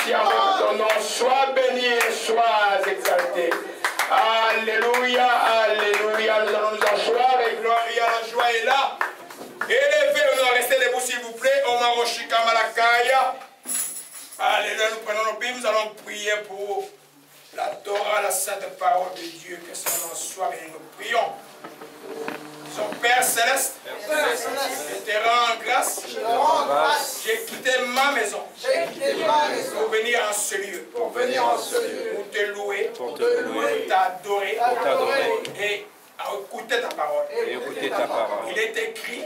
ici avec ton nom. Sois béni et sois exalté. Alléluia, alléluia. Nous allons nous asseoir et gloria, la joie est là. Élevez-nous, restez debout s'il vous plaît. Omaroshika Malakaya. Alléluia, nous prenons nos Bibles, nous allons prier pour la Torah, la sainte parole de Dieu. Que son nom soit béni. Nous prions. Son Père Céleste, je te rends grâce. J'ai quitté ma maison pour venir en ce lieu, pour te louer, pour t'adorer et écouter ta parole. Il est écrit,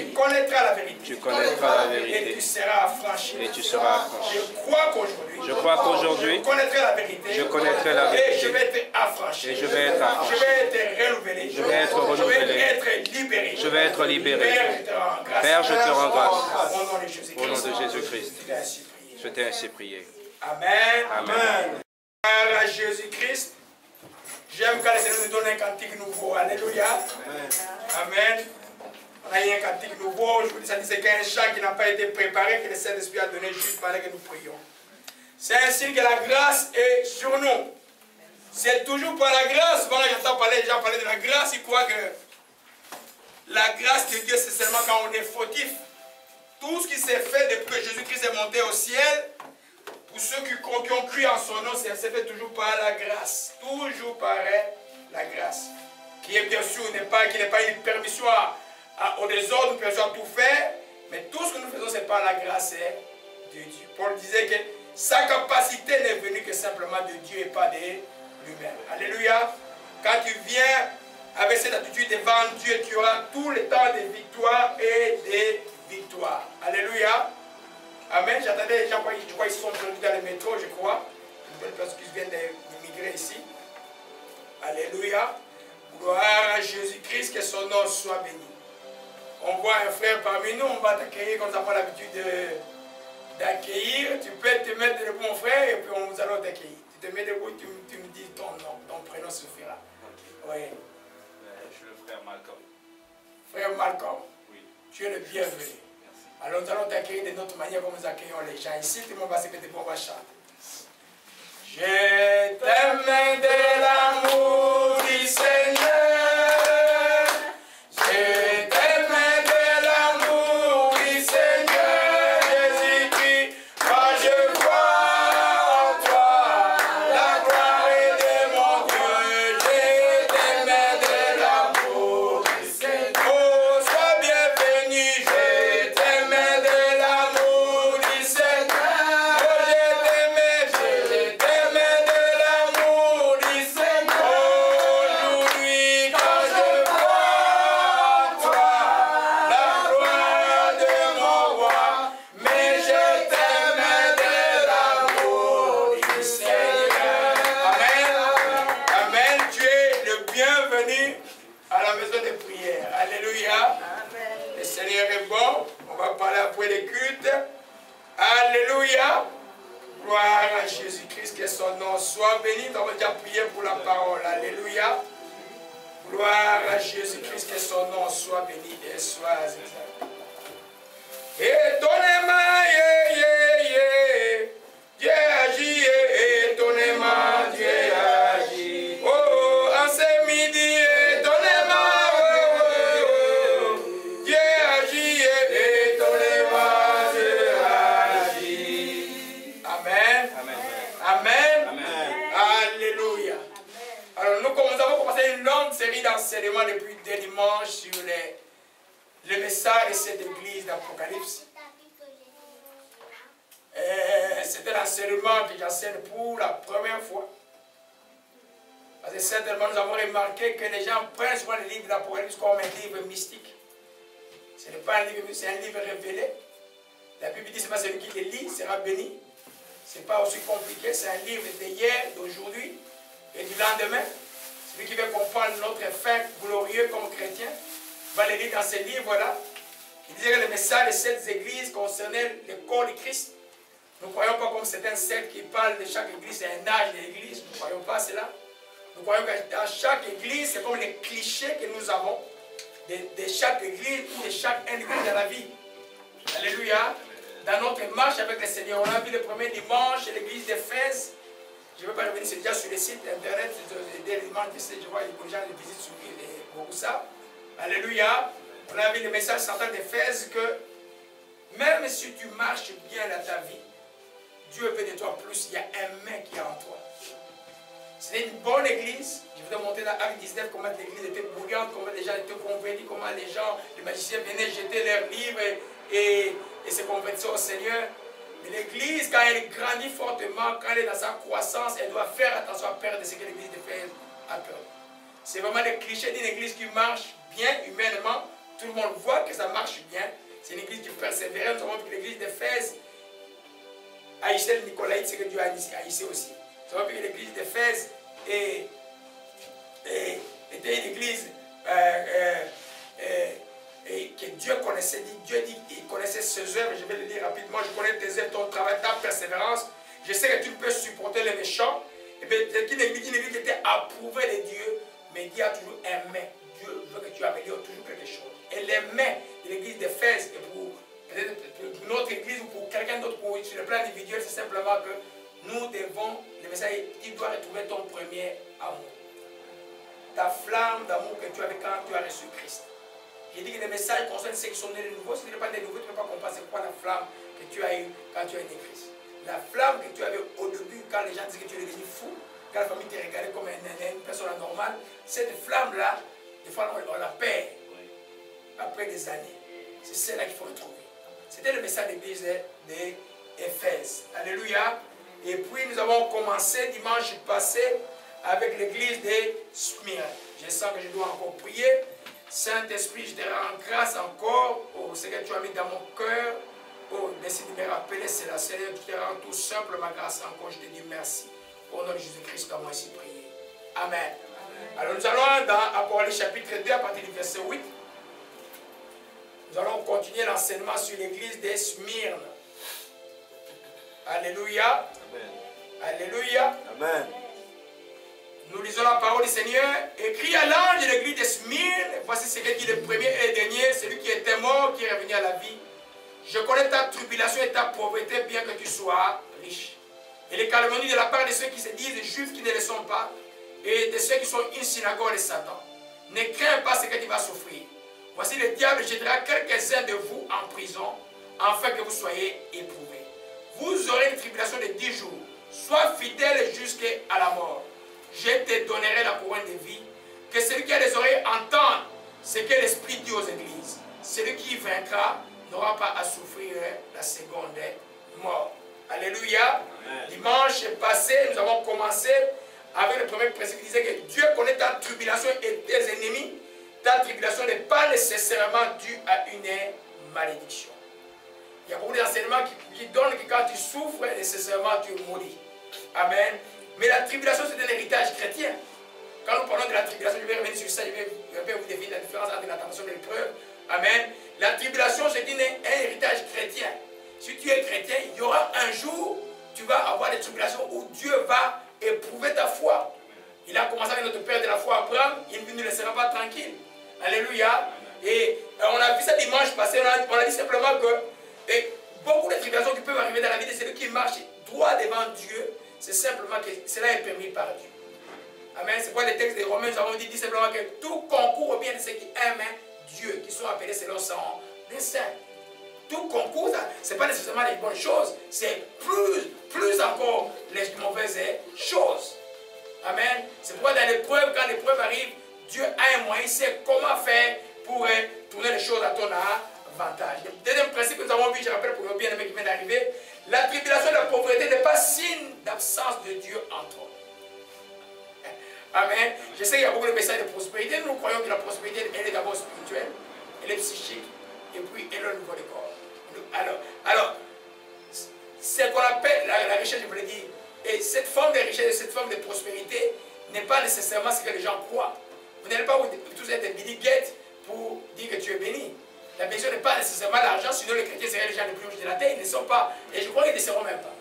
tu connaîtras la vérité, et tu seras affranchi. Je crois qu'aujourd'hui, je connaîtrai la vérité, et je vais être affranchi. Je vais être renouvelé. Je vais être libéré. Père, je te rends grâce. Au nom de Jésus-Christ, je t'ai ainsi prié. Amen. Amen. À Jésus-Christ, j'aime quand le Seigneur nous donne un cantique nouveau. Alléluia. Amen. On a eu un cantique nouveau. Je vous dis, ça dit c'est qu'un chant qui n'a pas été préparé, que le Saint-Esprit a donné juste pendant que nous prions. C'est un signe que la grâce est sur nous. C'est toujours par la grâce. Voilà, j'entends parler, déjà parler de la grâce. Ils croient que la grâce de Dieu, c'est seulement quand on est fautif. Tout ce qui s'est fait depuis que Jésus-Christ est monté au ciel, pour ceux qui ont cru en son nom, c'est fait toujours par la grâce. Toujours par la grâce. Qui est bien sûr, qui n'est pas une permission au désordre, une permission à tout faire. Mais tout ce que nous faisons, c'est par la grâce de Dieu. Paul disait que sa capacité n'est venue que simplement de Dieu et pas de lui-même. Alléluia. Quand tu viens avec cette attitude devant Dieu, tu auras tout le temps de victoire et de victoire. Alléluia. Amen. J'attendais les gens, je crois qu'ils sont venus dans le métro, je crois. Une bonne personne qui vient d'immigrer ici. Alléluia. Gloire à Jésus-Christ, que son nom soit béni. On voit un frère parmi nous, on va t'accueillir comme nous avons l'habitude d'accueillir. Tu peux te mettre debout, mon frère, et puis nous allons t'accueillir. Tu te mets debout, tu me dis ton nom, ton prénom suffira. Oui. Je suis le frère Malcolm. Frère Malcolm. Oui. Tu es le bienvenu. Alors nous allons t'accueillir de notre manière comme nous accueillons les gens. Ici, tout le monde va se mettre, on va chanter. Je t'aime de l'amour du Seigneur. Je t'aime de l'amour du Seigneur Jésus-Christ. Quand je vois en toi la gloire de mon Dieu. Je t'aime de l'amour du Seigneur. Oh, sois bienvenu. Je t'aime de l'amour du Seigneur. Oh, je t'aime de l'amour du Seigneur. Aujourd'hui, quand je vois en toi la gloire de mon roi, mais je t'aime de l'amour du Seigneur. Amen. Amen. Tu es le bienvenu à la maison de prière. Alléluia. Le Seigneur est bon. On va parler après les cultes. Alléluia. Gloire à Jésus-Christ, que son nom soit béni. On va déjà prier pour la parole. Alléluia. Gloire à Jésus-Christ, que son nom soit béni et soit exalté. Étonnez-moi, Dieu agit, étonnez-moi, Dieu agit. Oh, en ce midi, étonnez-moi, Dieu agit, étonnez-moi, Dieu agit. Amen. Amen. Alléluia. Alors nous avons commencé une longue série d'enseignements depuis des dimanches sur le message de cette église d'Apocalypse. C'était l'enseignement que j'enseigne pour la première fois. Parce que certainement nous avons remarqué que les gens prennent souvent le livre d'Apocalypse comme un livre mystique. Ce n'est pas un livre, c'est un livre révélé. La Bible dit que ce n'est pas celui qui le lit sera béni. Ce n'est pas aussi compliqué, c'est un livre d'hier, d'aujourd'hui et du lendemain. Celui qui veut comprendre notre fin glorieux comme chrétien va le lire dans ce livre-là. Il disait que le message de cette église concernait le corps de Christ. Nous ne croyons pas comme c'est un secte qui parle de chaque église, c'est un âge de l'église. Nous ne croyons pas cela. Nous croyons que dans chaque église, c'est comme les clichés que nous avons de chaque église ou de chaque individu dans la vie. Alléluia. dans notre marche avec le Seigneur. On a vu le premier dimanche chez l'église d'Éphèse. Je ne vais pas revenir, c'est déjà sur le site internet, des dimanches, je vois les gens qui visitent sur beaucoup ça. Alléluia. On a vu le message central d'Éphèse que même si tu marches bien dans ta vie, Dieu veut de toi plus, il y a un main qui est en toi. C'était une bonne église. Je vous ai montré dans Acte 19 comment l'église était bruyante, comment les gens étaient convertis, comment les magiciens venaient jeter leurs livres et se convertir au Seigneur. Mais l'église, quand elle grandit fortement, quand elle est dans sa croissance, elle doit faire attention à perdre ce que l'église d'Éphèse a perdu. C'est vraiment le cliché d'une église qui marche bien humainement. Tout le monde voit que ça marche bien. C'est une église qui persévère. Nous savons que l'église d'Éphèse haïssait le Nicolaïte, c'est que Dieu a haïssé aussi. Nous savons que l'église d'Éphèse était une église que Dieu connaissait. Dieu dit qu'il connaissait ses œuvres. Je vais le lire rapidement. Je connais tes œuvres, ton travail, ta persévérance. Je sais que tu peux supporter les méchants. Et bien, c'est une église qui était approuvée de Dieu, mais Dieu a toujours un mais. Dieu veut que tu améliores toujours quelque chose. Et les mains de l'église d'Éphèse, et pour notre église ou pour quelqu'un d'autre, sur le plan individuel, c'est simplement que nous devons, le message, tu dois retrouver ton premier amour. Ta flamme d'amour que tu avais quand tu as reçu Christ. J'ai dit que les messages concernent ceux qui sont nés de nouveau. Si tu n'es pas né de nouveau, tu ne peux pas comprendre c'est quoi la flamme que tu as eue quand tu as né Christ. La flamme que tu avais au début, quand les gens disaient que tu es devenu fou, quand la famille te regardait comme une personne anormale, cette flamme-là, des fois on la perd après des années. C'est celle-là qu'il faut retrouver. C'était le message de l'église d'Éphèse. Alléluia. Et puis nous avons commencé dimanche passé avec l'église de Smyrne. Je sens que je dois encore prier. Saint-Esprit, je te rends grâce encore pour ce que tu as mis dans mon cœur. Oh, merci de me rappeler cela. Seigneur, je te rends tout simple ma grâce encore. Je te dis merci. Au nom de Jésus-Christ, comment ainsi prier. Amen. Amen. Alors nous allons dans Apocalypse chapitre 2 à partir du verset 8. Nous allons continuer l'enseignement sur l'église de Smyrne. Alléluia. Amen. Alléluia. Amen. Nous lisons la parole du Seigneur. Écrit à l'ange de l'église de Smyrne, voici ce que dit le premier et le dernier, celui qui était mort, qui est revenu à la vie. Je connais ta tribulation et ta pauvreté, bien que tu sois riche. Et les calomnies de la part de ceux qui se disent juifs qui ne le sont pas, et de ceux qui sont une synagogue de Satan. Ne crains pas ce que tu vas souffrir. Voici le diable jettera quelques-uns de vous en prison, afin que vous soyez éprouvés. Vous aurez une tribulation de 10 jours. Sois fidèle jusqu'à la mort. Je te donnerai la couronne de vie. Que celui qui a les oreilles entende ce que l'Esprit dit aux églises. Celui qui vaincra n'aura pas à souffrir la seconde mort. Alléluia. Amen. Dimanche passé, nous avons commencé avec le premier principe qui disait que Dieu connaît ta tribulation et tes ennemis. Ta tribulation n'est pas nécessairement due à une malédiction. Il y a beaucoup d'enseignements qui donnent que quand tu souffres, nécessairement tu mouris. Amen. Mais la tribulation, c'est un héritage chrétien. Quand nous parlons de la tribulation, je vais revenir sur ça, je vais vous définir la différence entre la tentation et l'épreuve. Amen. La tribulation, c'est un héritage chrétien. Si tu es chrétien, il y aura un jour, tu vas avoir des tribulations où Dieu va éprouver ta foi. Il a commencé avec notre père de la foi, Abraham, il ne nous laissera pas tranquille. Alléluia. Et on a vu ça dimanche passé, on a dit simplement que beaucoup de tribulations qui peuvent arriver dans la vie de celui qui marche droit devant Dieu, c'est simplement que cela est permis par Dieu. Amen. C'est quoi le texte des Romains, nous avons dit simplement que tout concourt au bien de ceux qui aiment Dieu, qui sont appelés selon son dessein. Tout concours, ce n'est pas nécessairement les bonnes choses, c'est plus encore les mauvaises choses. Amen. C'est pourquoi dans l'épreuve, quand l'épreuve arrive, Dieu a un moyen, il sait comment faire pour tourner les choses à ton avantage. Le deuxième principe que nous avons vu, je rappelle pour nos bien-aimés qui viennent d'arriver, la tribulation et la pauvreté n'est pas signe d'absence de Dieu en toi. Amen. Je sais qu'il y a beaucoup de messages de prospérité. Nous croyons que la prospérité, elle est d'abord spirituelle, elle est psychique, et puis elle est au niveau du corps. Alors ce qu'on appelle la richesse, je vous l'ai dit, et cette forme de richesse, cette forme de prospérité n'est pas nécessairement ce que les gens croient. Vous n'allez pas tous être Billy Gates pour dire que tu es béni. La bénédiction n'est pas nécessairement l'argent, sinon les chrétiens seraient les gens les plus riches de la terre. Ils ne sont pas, et je crois qu'ils ne seront même pas.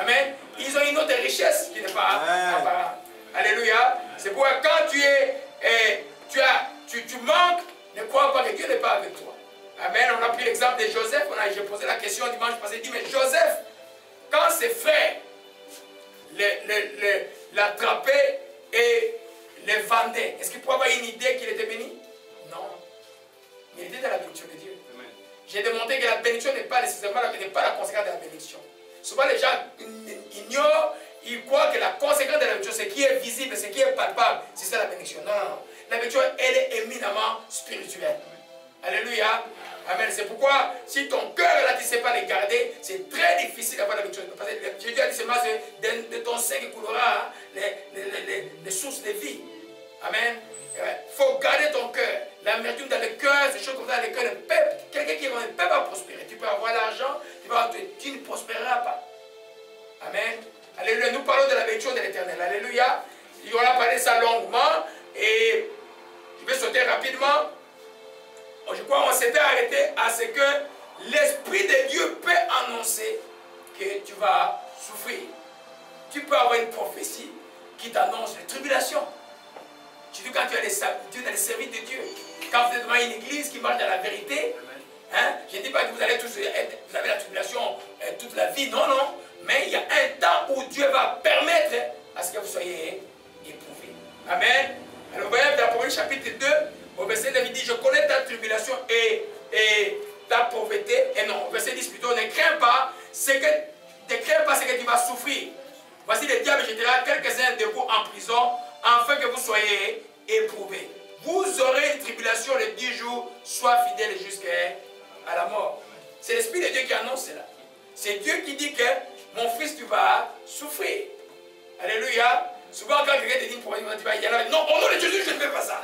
Amen. Ils ont une autre richesse qui n'est pas apparente. Alléluia. C'est pourquoi quand tu manques, ne crois pas que Dieu n'est pas avec toi. Amen. On a pris l'exemple de Joseph. J'ai posé la question dimanche passé. Il dit, mais Joseph, quand ses frères l'attrapaient et les vendaient, est-ce qu'il pouvait avoir une idée qu'il était béni? Non. Mais il était dans la bénédiction de Dieu. J'ai démontré que la bénédiction n'est pas nécessairement la conséquence de la bénédiction. Souvent les gens ignorent, ils croient que la conséquence de la bénédiction, ce qui est visible, ce qui est palpable, c'est ça la bénédiction. Non, non, non. La bénédiction, elle est éminemment spirituelle. Alléluia. Amen. C'est pourquoi, si ton cœur là, tu ne sais pas les garder, c'est très difficile d'avoir la bénédiction. Parce que Jésus a dit seulement de ton sein qui coulera les sources de vie. Amen. Il faut garder ton cœur. L'amertume dans le cœur, ces choses comme ça dans le cœur, quelqu'un qui ne peut pas prospérer. Tu peux avoir l'argent, tu ne prospéreras pas. Amen. Alléluia. Nous parlons de la bénédiction de l'Éternel. Alléluia. On a parlé de ça longuement et je vais sauter rapidement. Je crois qu'on s'était arrêté à ce que l'Esprit de Dieu peut annoncer que tu vas souffrir. Tu peux avoir une prophétie qui t'annonce les tribulations. Tu dis quand tu es dans le service de Dieu, quand vous êtes devant une église qui marche dans la vérité, hein, je ne dis pas que vous allez tous vous avez la tribulation toute la vie, non, non. Mais il y a un temps où Dieu va permettre à ce que vous soyez éprouvés. Amen. Alors, vous voyez dans Proverbe chapitre 2, au verset 9, il dit, je connais ta tribulation et ta pauvreté. Et non, au verset 10 plutôt, ne crains pas ce que tu vas souffrir. Voici le diable jettera quelques-uns de vous en prison, afin que vous soyez éprouvés. Vous aurez une tribulation les 10 jours, sois fidèle jusqu'à la mort. C'est l'Esprit de Dieu qui annonce cela. C'est Dieu qui dit que mon fils, tu vas souffrir. Alléluia. Souvent, quand quelqu'un te dit une problème, tu vas y aller. Non, au nom de Jésus, je ne fais pas ça.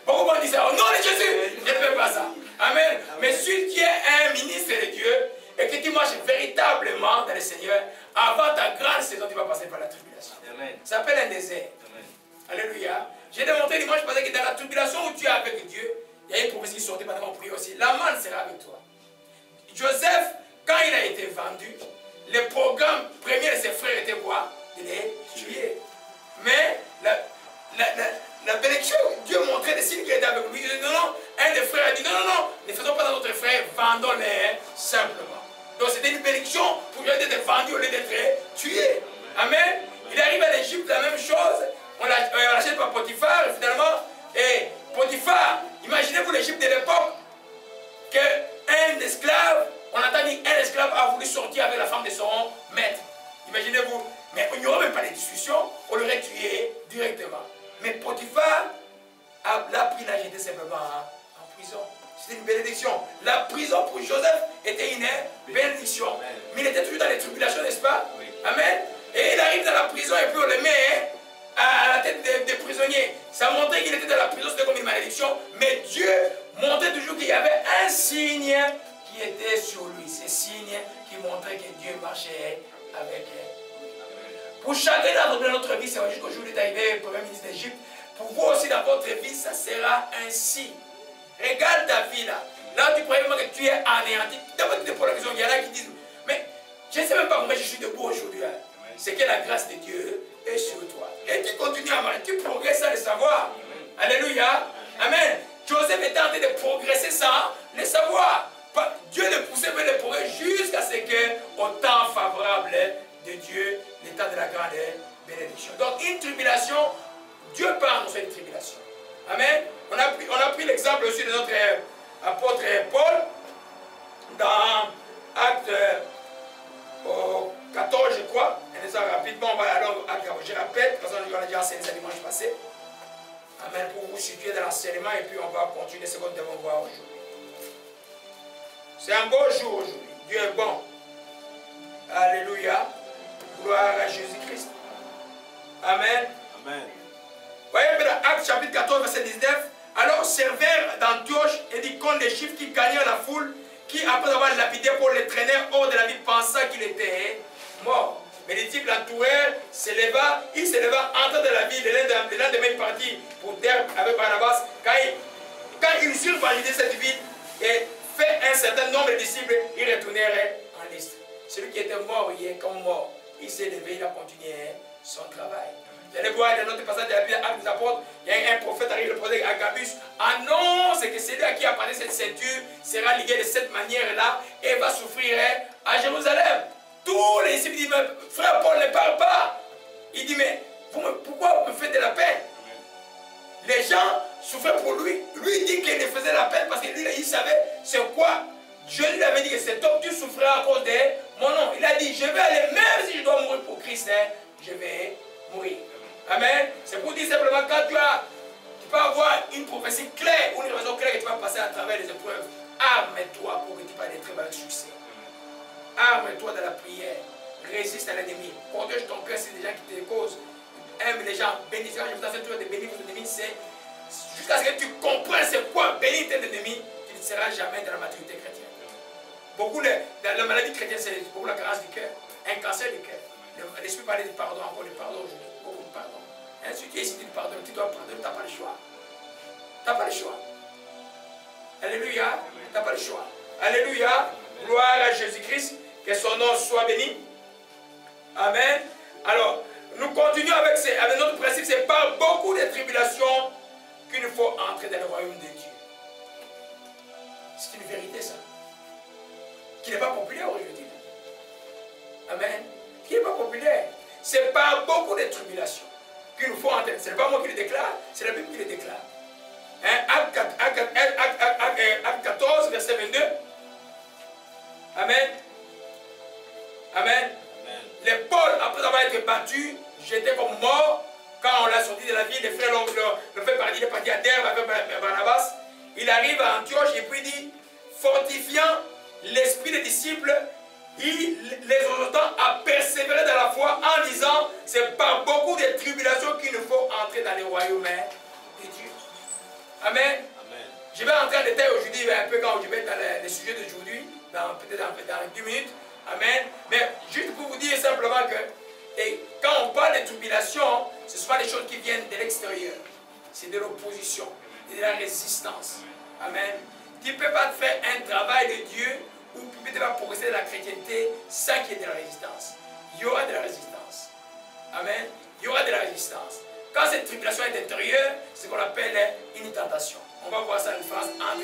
Beaucoup de gens disent ça. Au nom de Jésus, je ne fais pas ça. Amen. Mais si tu es un ministre de Dieu et que tu marches véritablement dans le Seigneur, avant ta grande saison, tu vas passer par la tribulation. Amen. Ça s'appelle un désert. Amen. Alléluia. J'ai démontré dimanche passé que dans la tribulation où tu es avec Dieu, il y a une prophétie qui sortait pendant mon prière aussi. La manne sera avec toi. Joseph, quand il a été vendu, le programme premier de ses frères était quoi? De les tuer. Mais la bénédiction, Dieu montrait des signes qui étaient avec lui. Il dit non, non. Un des frères a dit non, non, non, ne faisons pas dans notre frère, vendons-les simplement. Donc c'était une bénédiction pour lui d'être vendu au lieu d'être tué. Amen. Il arrive à l'Égypte, la même chose. On l'achète par Potiphar, finalement. Et Potiphar, imaginez-vous l'Égypte de l'époque, qu'un esclave, on entend dire un esclave a voulu sortir avec la femme de son maître. Imaginez-vous. Mais il n'y aurait même pas de discussion, on l'aurait tué directement. Mais Potiphar l'a pris, l'a jeté simplement en prison. C'était une bénédiction. La prison pour Joseph était une bénédiction. Mais il était toujours dans les tribulations, n'est-ce pas? Oui. Amen. Et il arrive dans la prison et puis on le met à la tête des prisonniers. Ça montrait qu'il était dans la prison, c'était comme une malédiction. Mais Dieu montrait toujours qu'il y avait un signe qui était sur lui. Ce signe qui montrait que Dieu marchait avec elle. Pour chacun de notre vie, c'est jusqu'au jour où il est arrivé le premier ministre d'Égypte. Pour vous aussi dans votre vie, ça sera ainsi. Regarde ta vie là. Là, tu crois vraiment que tu es anéanti. D'abord, tu te poses la question, il y en a qui disent, mais je ne sais même pas comment je suis debout aujourd'hui. Hein. C'est que la grâce de Dieu est sur toi. Et tu continues à marcher, tu progresses sans le savoir. Alléluia. Amen. Joseph était en train de progresser sans le savoir. Dieu le poussait vers le progrès jusqu'à ce que, au temps favorable de Dieu, l'état de la grande bénédiction. Donc, une tribulation, Dieu peut annoncer une tribulation. Amen. On a pris l'exemple aussi de notre apôtre Paul dans Acte 14, je crois. Et ça, rapidement, on va alors, je rappelle, parce qu'on a déjà enseigné ça dimanche passé. Amen. Pour vous situer dans l'enseignement et puis on va continuer ce que nous devons voir aujourd'hui. C'est un beau jour aujourd'hui. Dieu est bon. Alléluia. Gloire à Jésus-Christ. Amen. Amen. Voyez dans Acte chapitre 14, verset 19. Alors servèrent d'Antioche et dit contre les Juifs qui gagnèrent la foule, qui après avoir lapidé pour le traîner hors de la ville, pensa qu'il était mort. Mais les disciples l'entourèrent, il se leva, entra dans la ville, le lendemain il partit pour Derbe avec Barnabas. Quand ils eurent validé cette ville et fait un certain nombre de disciples, ils retournèrent en Lystre. Celui qui était mort hier, comme mort, il s'est levé, il a continué son travail. Vous allez voir dans notre passage de la Bible, Actes des Apôtres, il y a un prophète arrive, le prophète Agabus annonce que celui à qui appartient cette ceinture sera lié de cette manière-là et va souffrir à Jérusalem. Tous les disciples disent, frère Paul ne parle pas. Il dit, mais pourquoi vous me faites de la peine? Les gens souffraient pour lui. Lui il dit qu'il ne faisait la peine parce que lui, il savait c'est quoi. Dieu lui avait dit que cet homme, tu souffriras à cause de mon nom. Il a dit, je vais aller, même si je dois mourir pour Christ, je vais mourir. Amen. C'est pour dire simplement, quand tu peux avoir une prophétie claire ou une raison claire que tu vas passer à travers les épreuves, arme-toi pour que tu passes des très bons succès. Arme-toi dans la prière. Résiste à l'ennemi. Protège ton cœur, c'est des gens qui te causent. Aime les gens. Bénis. Je vous enseigne toujours de bénir vos ennemis. C'est jusqu'à ce que tu comprennes c'est quoi bénir tes ennemis, tu ne seras jamais dans la maturité chrétienne. Beaucoup, dans la maladie chrétienne, c'est beaucoup la carence du cœur. Un cancer du cœur. L'esprit parlait du pardon, encore du pardon aujourd'hui. Beaucoup de pardon. Si tu es ici, tu pardonnes, tu dois pardonner, tu n'as pas le choix. Tu n'as pas le choix. Alléluia. Tu n'as pas le choix. Alléluia. Gloire à Jésus-Christ. Que son nom soit béni. Amen. Alors, nous continuons avec notre principe. C'est par beaucoup de tribulations qu'il nous faut entrer dans le royaume de Dieu. C'est une vérité, ça. Qui n'est pas populaire aujourd'hui. Amen. Qui n'est pas populaire. C'est par beaucoup de tribulations qu'il nous faut entrer. Ce n'est pas moi qui le déclare, c'est la Bible qui le déclare. Acte 14, verset 22. Amen. Amen. Les Paul, après avoir été battu, j'étais comme mort. Quand on l'a sorti de la ville, les frères le fait partir, il est parti à Derbe avec Barnabas. Il arrive à Antioche et puis dit, fortifiant l'esprit des disciples, il les exhortant à persévérer dans la foi en disant, c'est par beaucoup de tribulations qu'il nous faut entrer dans les royaumes de Dieu. Amen. Amen. Je vais entrer en détail aujourd'hui, un peu quand je vais dans les sujets d'aujourd'hui, peut-être dans 10 minutes. Amen. Mais juste pour vous dire simplement que quand on parle de tribulation, ce ne sont pas des choses qui viennent de l'extérieur. C'est de l'opposition, de la résistance. Amen. Tu ne peux pas faire un travail de Dieu ou tu ne peux pas progresser dans la chrétienté sans qu'il y ait de la résistance. Il y aura de la résistance. Amen. Il y aura de la résistance. Quand cette tribulation est intérieure, c'est ce qu'on appelle une tentation. On va voir ça la différence entre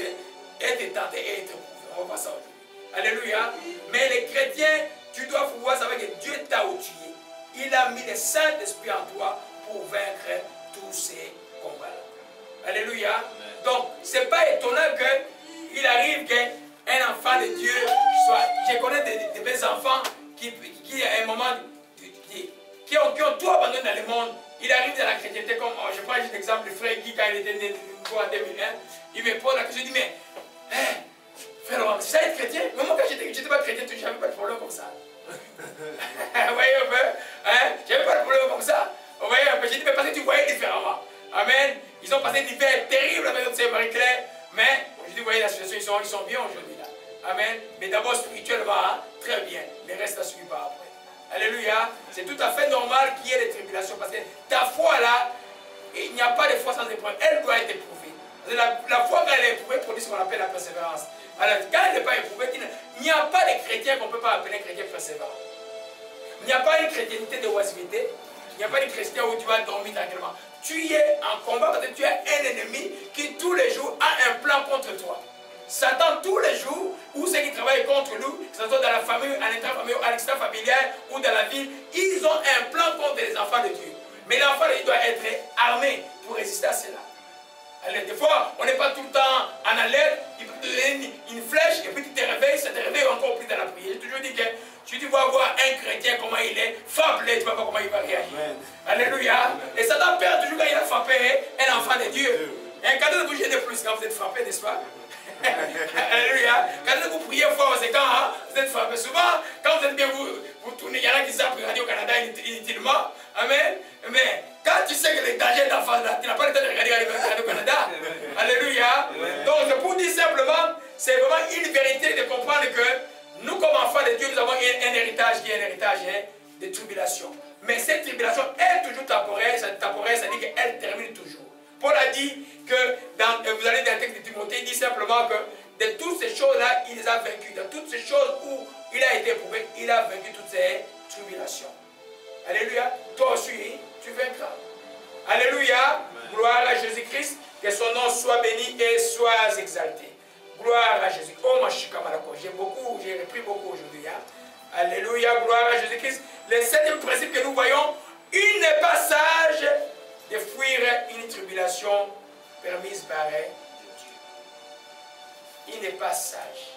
être tenté et être éprouvé. On va voir ça aujourd'hui. Alléluia. Mais les chrétiens, tu dois pouvoir savoir que Dieu t'a outillé. Il a mis le Saint-Esprit en toi pour vaincre tous ces combats-là. Alléluia. Amen. Donc, ce n'est pas étonnant qu'il arrive qu'un enfant de Dieu soit... Je connais des bons enfants qui à un moment, qui ont tout abandonné dans le monde. Il arrive dans la chrétienté comme... Je prends juste l'exemple du frère Guy quand il était né en 2001. Il me pose la question, il dit, mais... frère, c'est ça être chrétien? Mais moi, quand j'étais pas chrétien, je n'avais pas de problème comme ça. Vous voyez un peu? Je n'avais pas de problème comme ça. Vous voyez un peu? J'ai dit, mais parce que tu voyais différemment. Amen. Ils ont passé un hiver terrible avec notre sœur Marie-Claire. Mais, je dis, vous voyez la situation, ils sont bien aujourd'hui là. Amen. Mais d'abord, spirituellement, très bien. Le reste, ça ne suit pas après. Alléluia. C'est tout à fait normal qu'il y ait des tribulations. Parce que ta foi là, il n'y a pas de foi sans épreuve. Elle doit être éprouvée. La foi, quand elle est éprouvée, produit ce qu'on appelle la persévérance. Alors, quand elle n'est pas éprouvée, il n'y a pas de chrétien qu'on ne peut pas appeler chrétien persévérant. Il n'y a pas une chrétienté de oisiveté. Il n'y a pas de chrétien où tu vas dormir tranquillement. Tu es en combat parce que tu as un ennemi qui tous les jours a un plan contre toi. Satan tous les jours, ou ceux qui travaillent contre nous, que ce soit dans la famille, à l'intrafamille, à l'extra-familial ou dans la ville, ils ont un plan contre les enfants de Dieu. Mais l'enfant de Dieu doit être armé pour résister à cela. Alors, des fois, on n'est pas tout le temps en alerte, il peut te donner une flèche et puis tu te réveilles, ça te réveille encore plus dans la prière. J'ai toujours dit que si tu vas voir un chrétien comment il est, frappe-le, tu ne vas pas comment il va réagir. Amen. Alléluia. Amen. Et Satan perd toujours quand il a frappé un enfant de Dieu. Un cadeau de bouger de plus quand vous êtes frappé, n'est-ce pas? Alléluia. Quand vous priez fort, c'est quand vous êtes frappé. Souvent, quand vous êtes bien, vous tournez, il y en a qui savent regarder au Canada inutilement. Amen. Mais quand tu sais que les dangers d'enfant là, tu n'as pas le temps de regarder au Canada. Alléluia. Donc, c'est pour dire simplement, c'est vraiment une vérité de comprendre que nous, comme enfants de Dieu, nous avons un héritage qui est un héritage de tribulation. Mais cette tribulation est toujours temporaire. Ça dit qu'elle termine toujours. Paul a dit que, vous allez dans le texte de Timothée, il dit simplement que de toutes ces choses-là, il les a vaincues. Dans toutes ces choses où il a été éprouvé, il a vaincu toutes ces tribulations. Alléluia. Toi aussi, tu vaincras. Alléluia, gloire à Jésus-Christ. Le septième principe que nous voyons, il n'est pas sage de fuir une tribulation permise par Dieu. Il n'est pas sage.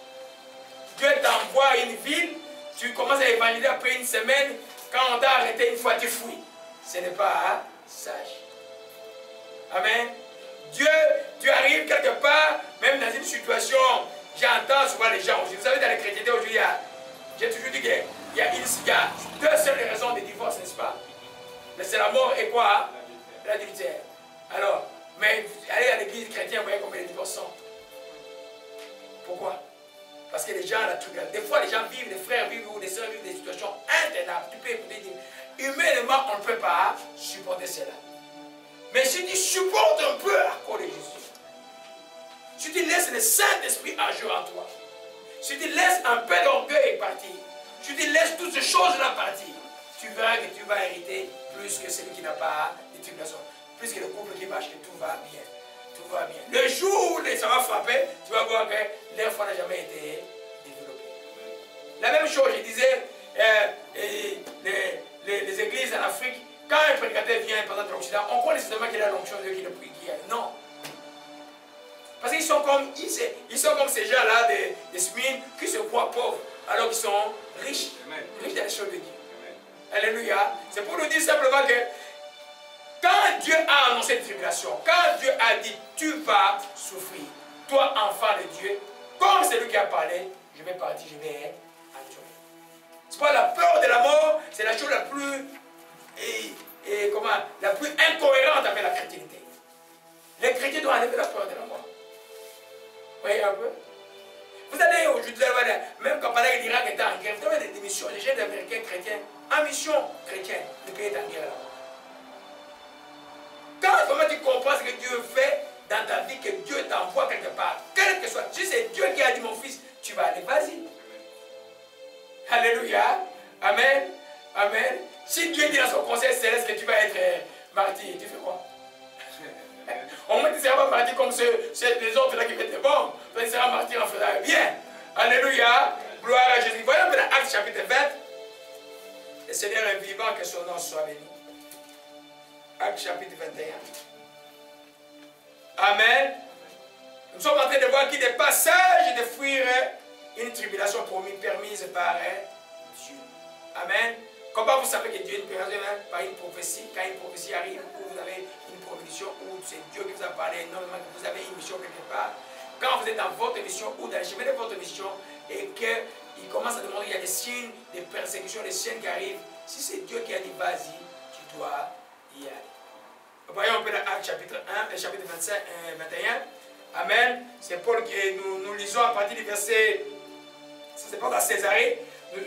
Dieu t'envoie à une ville, tu commences à évangéliser après une semaine, quand on t'a arrêté une fois, tu fuis. Ce n'est pas sage. Amen. Dieu, tu arrives quelque part, même dans une situation, j'entends souvent les gens aujourd'hui. Vous savez, dans les chrétientés aujourd'hui, j'ai toujours dit qu'il y a deux seules raisons de divorce, n'est-ce pas? Mais c'est la mort et quoi? L'adultère. Alors, mais allez à l'église chrétienne, vous voyez combien les divorces sont. Pourquoi? Parce que les gens, des fois les gens vivent, les frères vivent ou les soeurs vivent des situations intenables. Tu peux écouter, dire, humainement, on ne peut pas supporter cela. Mais si tu supportes un peu à cause de Jésus, si tu laisses le Saint-Esprit agir en toi, si tu laisses un peu d'orgueil partir, si tu laisses toutes ces choses-là partir, tu verras que tu vas hériter plus que celui qui n'a pas de tribulation, plus que le couple qui marche, que tout va bien. Tout va bien. Le jour où ça va frapper, tu vas voir que leur foi n'a jamais été développée. La même chose, je disais, les églises en Afrique, quand un prédicateur vient par exemple de l'Occident, on croit nécessairement qu'il a l'onction de Dieu qui le prie. Non. Parce qu'ils sont comme ces gens-là des Smyrne qui se croient pauvres alors qu'ils sont riches. Riches dans les choses de Dieu. Alléluia. C'est pour nous dire simplement que quand Dieu a annoncé une tribulation, quand Dieu a dit tu vas souffrir, toi enfant de Dieu, comme c'est lui qui a parlé, je vais partir, je vais endurer. C'est pas la peur de la mort, c'est la chose la plus la plus incohérente avec la chrétienté. Les chrétiens doivent enlever la peur de la mort. Vous voyez un peu? Vous allez aujourd'hui, même quand pendant que l'Irak était en guerre, vous avez des missions, les jeunes américains chrétiens, en mission chrétienne, le pays est en guerre là. Quand comment tu comprends ce que Dieu fait dans ta vie, que Dieu t'envoie quelque part, quel que soit, si c'est Dieu qui a dit mon fils, tu vas aller, vas-y. Alléluia. Amen. Amen. Si Dieu dit dans son conseil céleste que tu vas être martyr, tu fais quoi? Au moins tu ne seras pas martyr comme les autres là qui faisaient bon. Tu seras martyr en faisant bien. Alléluia. Gloire à Jésus. Voyons dans Actes chapitre 20. Le Seigneur est vivant, que son nom soit béni. Actes chapitre 21. Amen. Nous sommes en train de voir qu'il n'est pas sage de fuir une tribulation permise par Dieu. Amen. Comment vous savez que Dieu est par une prophétie? Quand une prophétie arrive, ou vous avez une proposition, ou c'est Dieu qui vous a parlé énormément, que vous avez une mission quelque part. Quand vous êtes dans votre mission ou dans le chemin de votre mission et qu'il commence à demander, il y a des signes, des persécutions, des signes qui arrivent. Si c'est Dieu qui a dit vas-y, tu dois y aller. Voyons un peu dans Actes chapitre 1, chapitre 21. Amen. C'est Paul que nous lisons à partir du verset, c'est pas dans Césarée,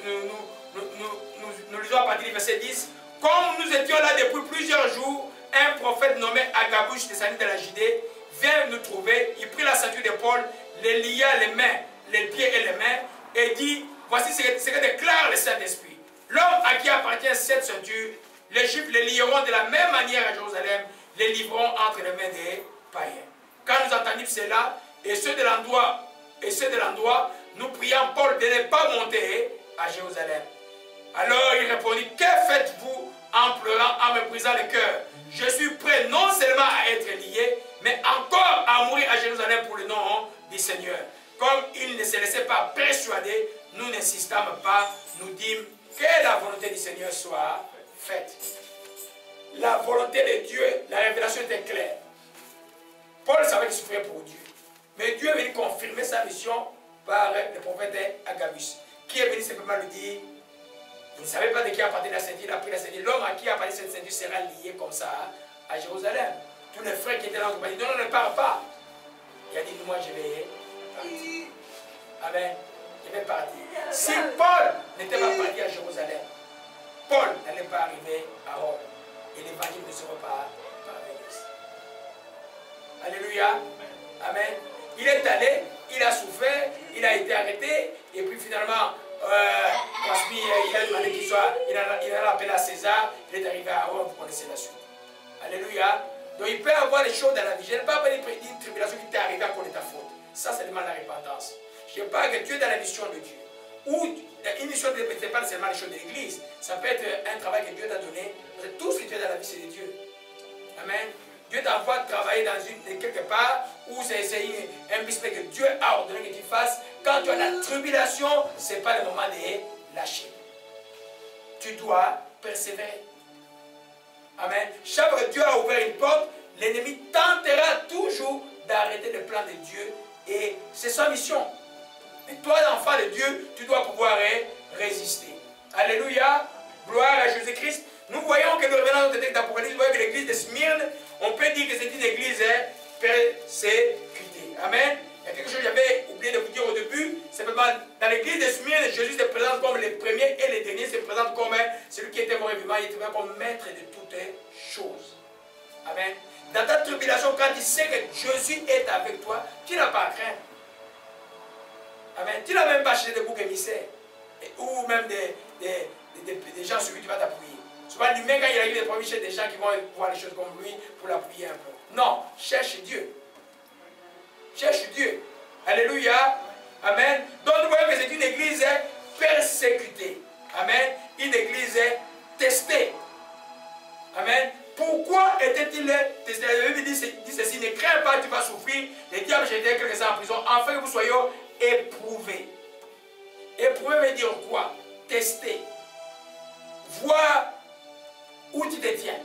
nous lisons à partir du verset 10. Comme nous étions là depuis plusieurs jours, un prophète nommé Agabus, descendant de la Judée, vient nous trouver. Il prit la ceinture de Paul, les lia les mains, les pieds et les mains, et dit, voici ce que déclare le Saint-Esprit. L'homme à qui appartient cette ceinture, les Juifs les lieront de la même manière à Jérusalem, les livreront entre les mains des païens. Quand nous entendîmes cela, et ceux de l'endroit, nous prions Paul de ne pas monter à Jérusalem. Alors il répondit, que faites-vous en pleurant, en me brisant le cœur? Je suis prêt non seulement à être lié, mais encore à mourir à Jérusalem pour le nom du Seigneur. Comme il ne se laissait pas persuader, nous n'insistâmes pas, nous dîmes que la volonté du Seigneur soit faite. La volonté de Dieu, la révélation était claire. Paul savait qu'il souffrait pour Dieu. Mais Dieu est venu confirmer sa mission par le prophète Agabus, qui est venu simplement lui dire, il ne savait pas de qui appartenait la ceinture, il a pris la ceinture. L'homme à qui appartenait cette ceinture sera lié comme ça à Jérusalem. Tous les frères qui étaient là, ils dit, non, ne pars pas. Il a dit, moi je vais partir. Amen. Je vais partir. Si Paul n'était pas parti à Jérusalem, Paul n'allait pas arriver à Rome. Et l'évangile ne sera pas parvenu. Alléluia. Amen. Il est allé, il a souffert, il a été arrêté, et puis finalement, il a demandé qu'il soit, il a appelé à César, il est arrivé à Rome, vous connaissez la suite. Alléluia. Donc il peut y avoir des choses dans la vie. Je ne parle pas d'une tribulation qui t'est arrivée à cause de ta faute. Ça, c'est seulement la repentance. Je parle que tu es dans la mission de Dieu. Ou Une mission ne fait pas seulement les choses de l'église. Ça peut être un travail que Dieu t'a donné. Tout ce que tu as dans la vie, c'est de Dieu. Amen. Dieu t'envoie travailler quelque part où c'est un business que Dieu a ordonné que tu fasses. Quand tu as la tribulation, ce n'est pas le moment de lâcher. Tu dois persévérer. Amen. Chaque fois que Dieu a ouvert une porte, l'ennemi tentera toujours d'arrêter le plan de Dieu. Et c'est sa mission. Mais toi, l'enfant de Dieu, tu dois pouvoir résister. Alléluia. Gloire à Jésus-Christ. Nous voyons que nous revenons dans notre texte d'Apocalypse, nous voyons que l'église de Smyrne, on peut dire que c'est une église persécutée. Amen. Il y a quelque chose que j'avais oublié de vous dire au début. Simplement, dans l'église de Smyrne, Jésus se présente comme les premiers et les derniers, se présente comme celui qui était mort et vivant, il était comme maître de toutes choses. Amen. Dans ta tribulation, quand tu sais que Jésus est avec toi, tu n'as pas à craindre. Amen. Tu n'as même pas acheté des boucs émissaires. Ou même des gens sur qui tu vas t'appuyer. Souvent, lui-même, quand il arrive, il est chez des gens qui vont voir les choses comme lui pour l'appuyer un peu. Non, cherche Dieu. Cherche Dieu. Alléluia. Amen. Donc, nous voyons que c'est une église persécutée. Amen. Une église testée. Amen. Pourquoi était-il testé? La Bible dit ceci, ne crains pas, tu vas souffrir. Le diable jetait quelques-uns en prison, afin que vous soyez éprouvés. Éprouver veut dire quoi? Tester. Voir où tu te tiens.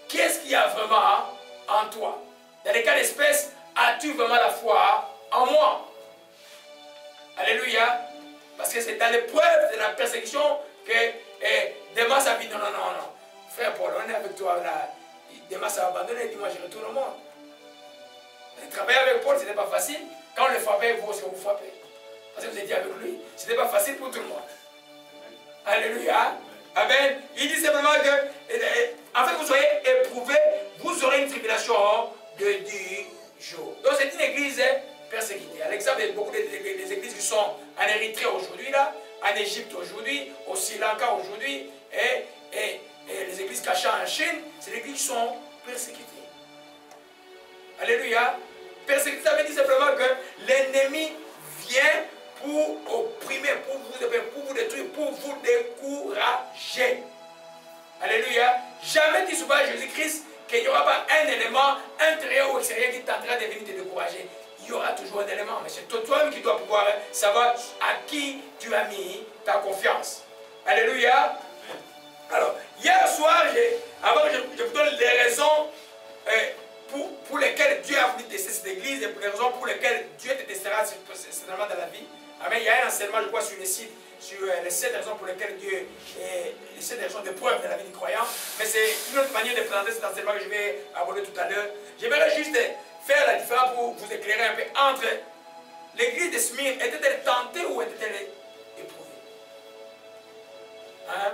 Qu'est-ce qu'il y a vraiment en toi? Dans les cas d'espèce, as-tu vraiment la foi en moi? Alléluia. Parce que c'est dans l'épreuve de la persécution que Démas a dit non. Frère Paul, on est avec toi là. Démas a abandonné, il dit moi je retourne au monde. Travailler avec Paul, ce n'était pas facile. Quand on le frappait, vous aussi vous frappez. Parce que vous étiez avec lui. Ce n'était pas facile pour tout le monde. Alléluia. Amen. Il dit simplement que, afin que vous soyez éprouvés, vous aurez une tribulation de 10 jours. Donc c'est une église persécutée. À l'exemple de beaucoup des églises qui sont en Érythrée aujourd'hui, là, en Égypte aujourd'hui, au Sri Lanka aujourd'hui, et les églises cachées en Chine, c'est des églises qui sont persécutées. Alléluia. Persécuté, ça veut dire simplement que l'ennemi vient pour opprimer, pour vous détruire, pour vous décourager. Alléluia. Jamais tu souviens Jésus-Christ qu'il n'y aura pas un élément intérieur ou extérieur qui tentera de venir te décourager. Il y aura toujours un élément, mais c'est toi-même qui dois pouvoir savoir à qui tu as mis ta confiance. Alléluia. Alors, hier soir, avant que je vous donne les raisons pour lesquelles Dieu a voulu tester cette église et pour les raisons pour lesquelles Dieu te testera certainement dans la vie. Amen. Il y a un enseignement, je crois, sur les sites, sur les 7 raisons pour lesquelles Dieu, les 7 raisons de preuve de la vie du croyant. Mais c'est une autre manière de présenter cet enseignement que je vais aborder tout à l'heure. J'aimerais juste faire la différence pour vous éclairer un peu entre l'église de Smyrne, était-elle tentée ou était-elle éprouvée? Hein?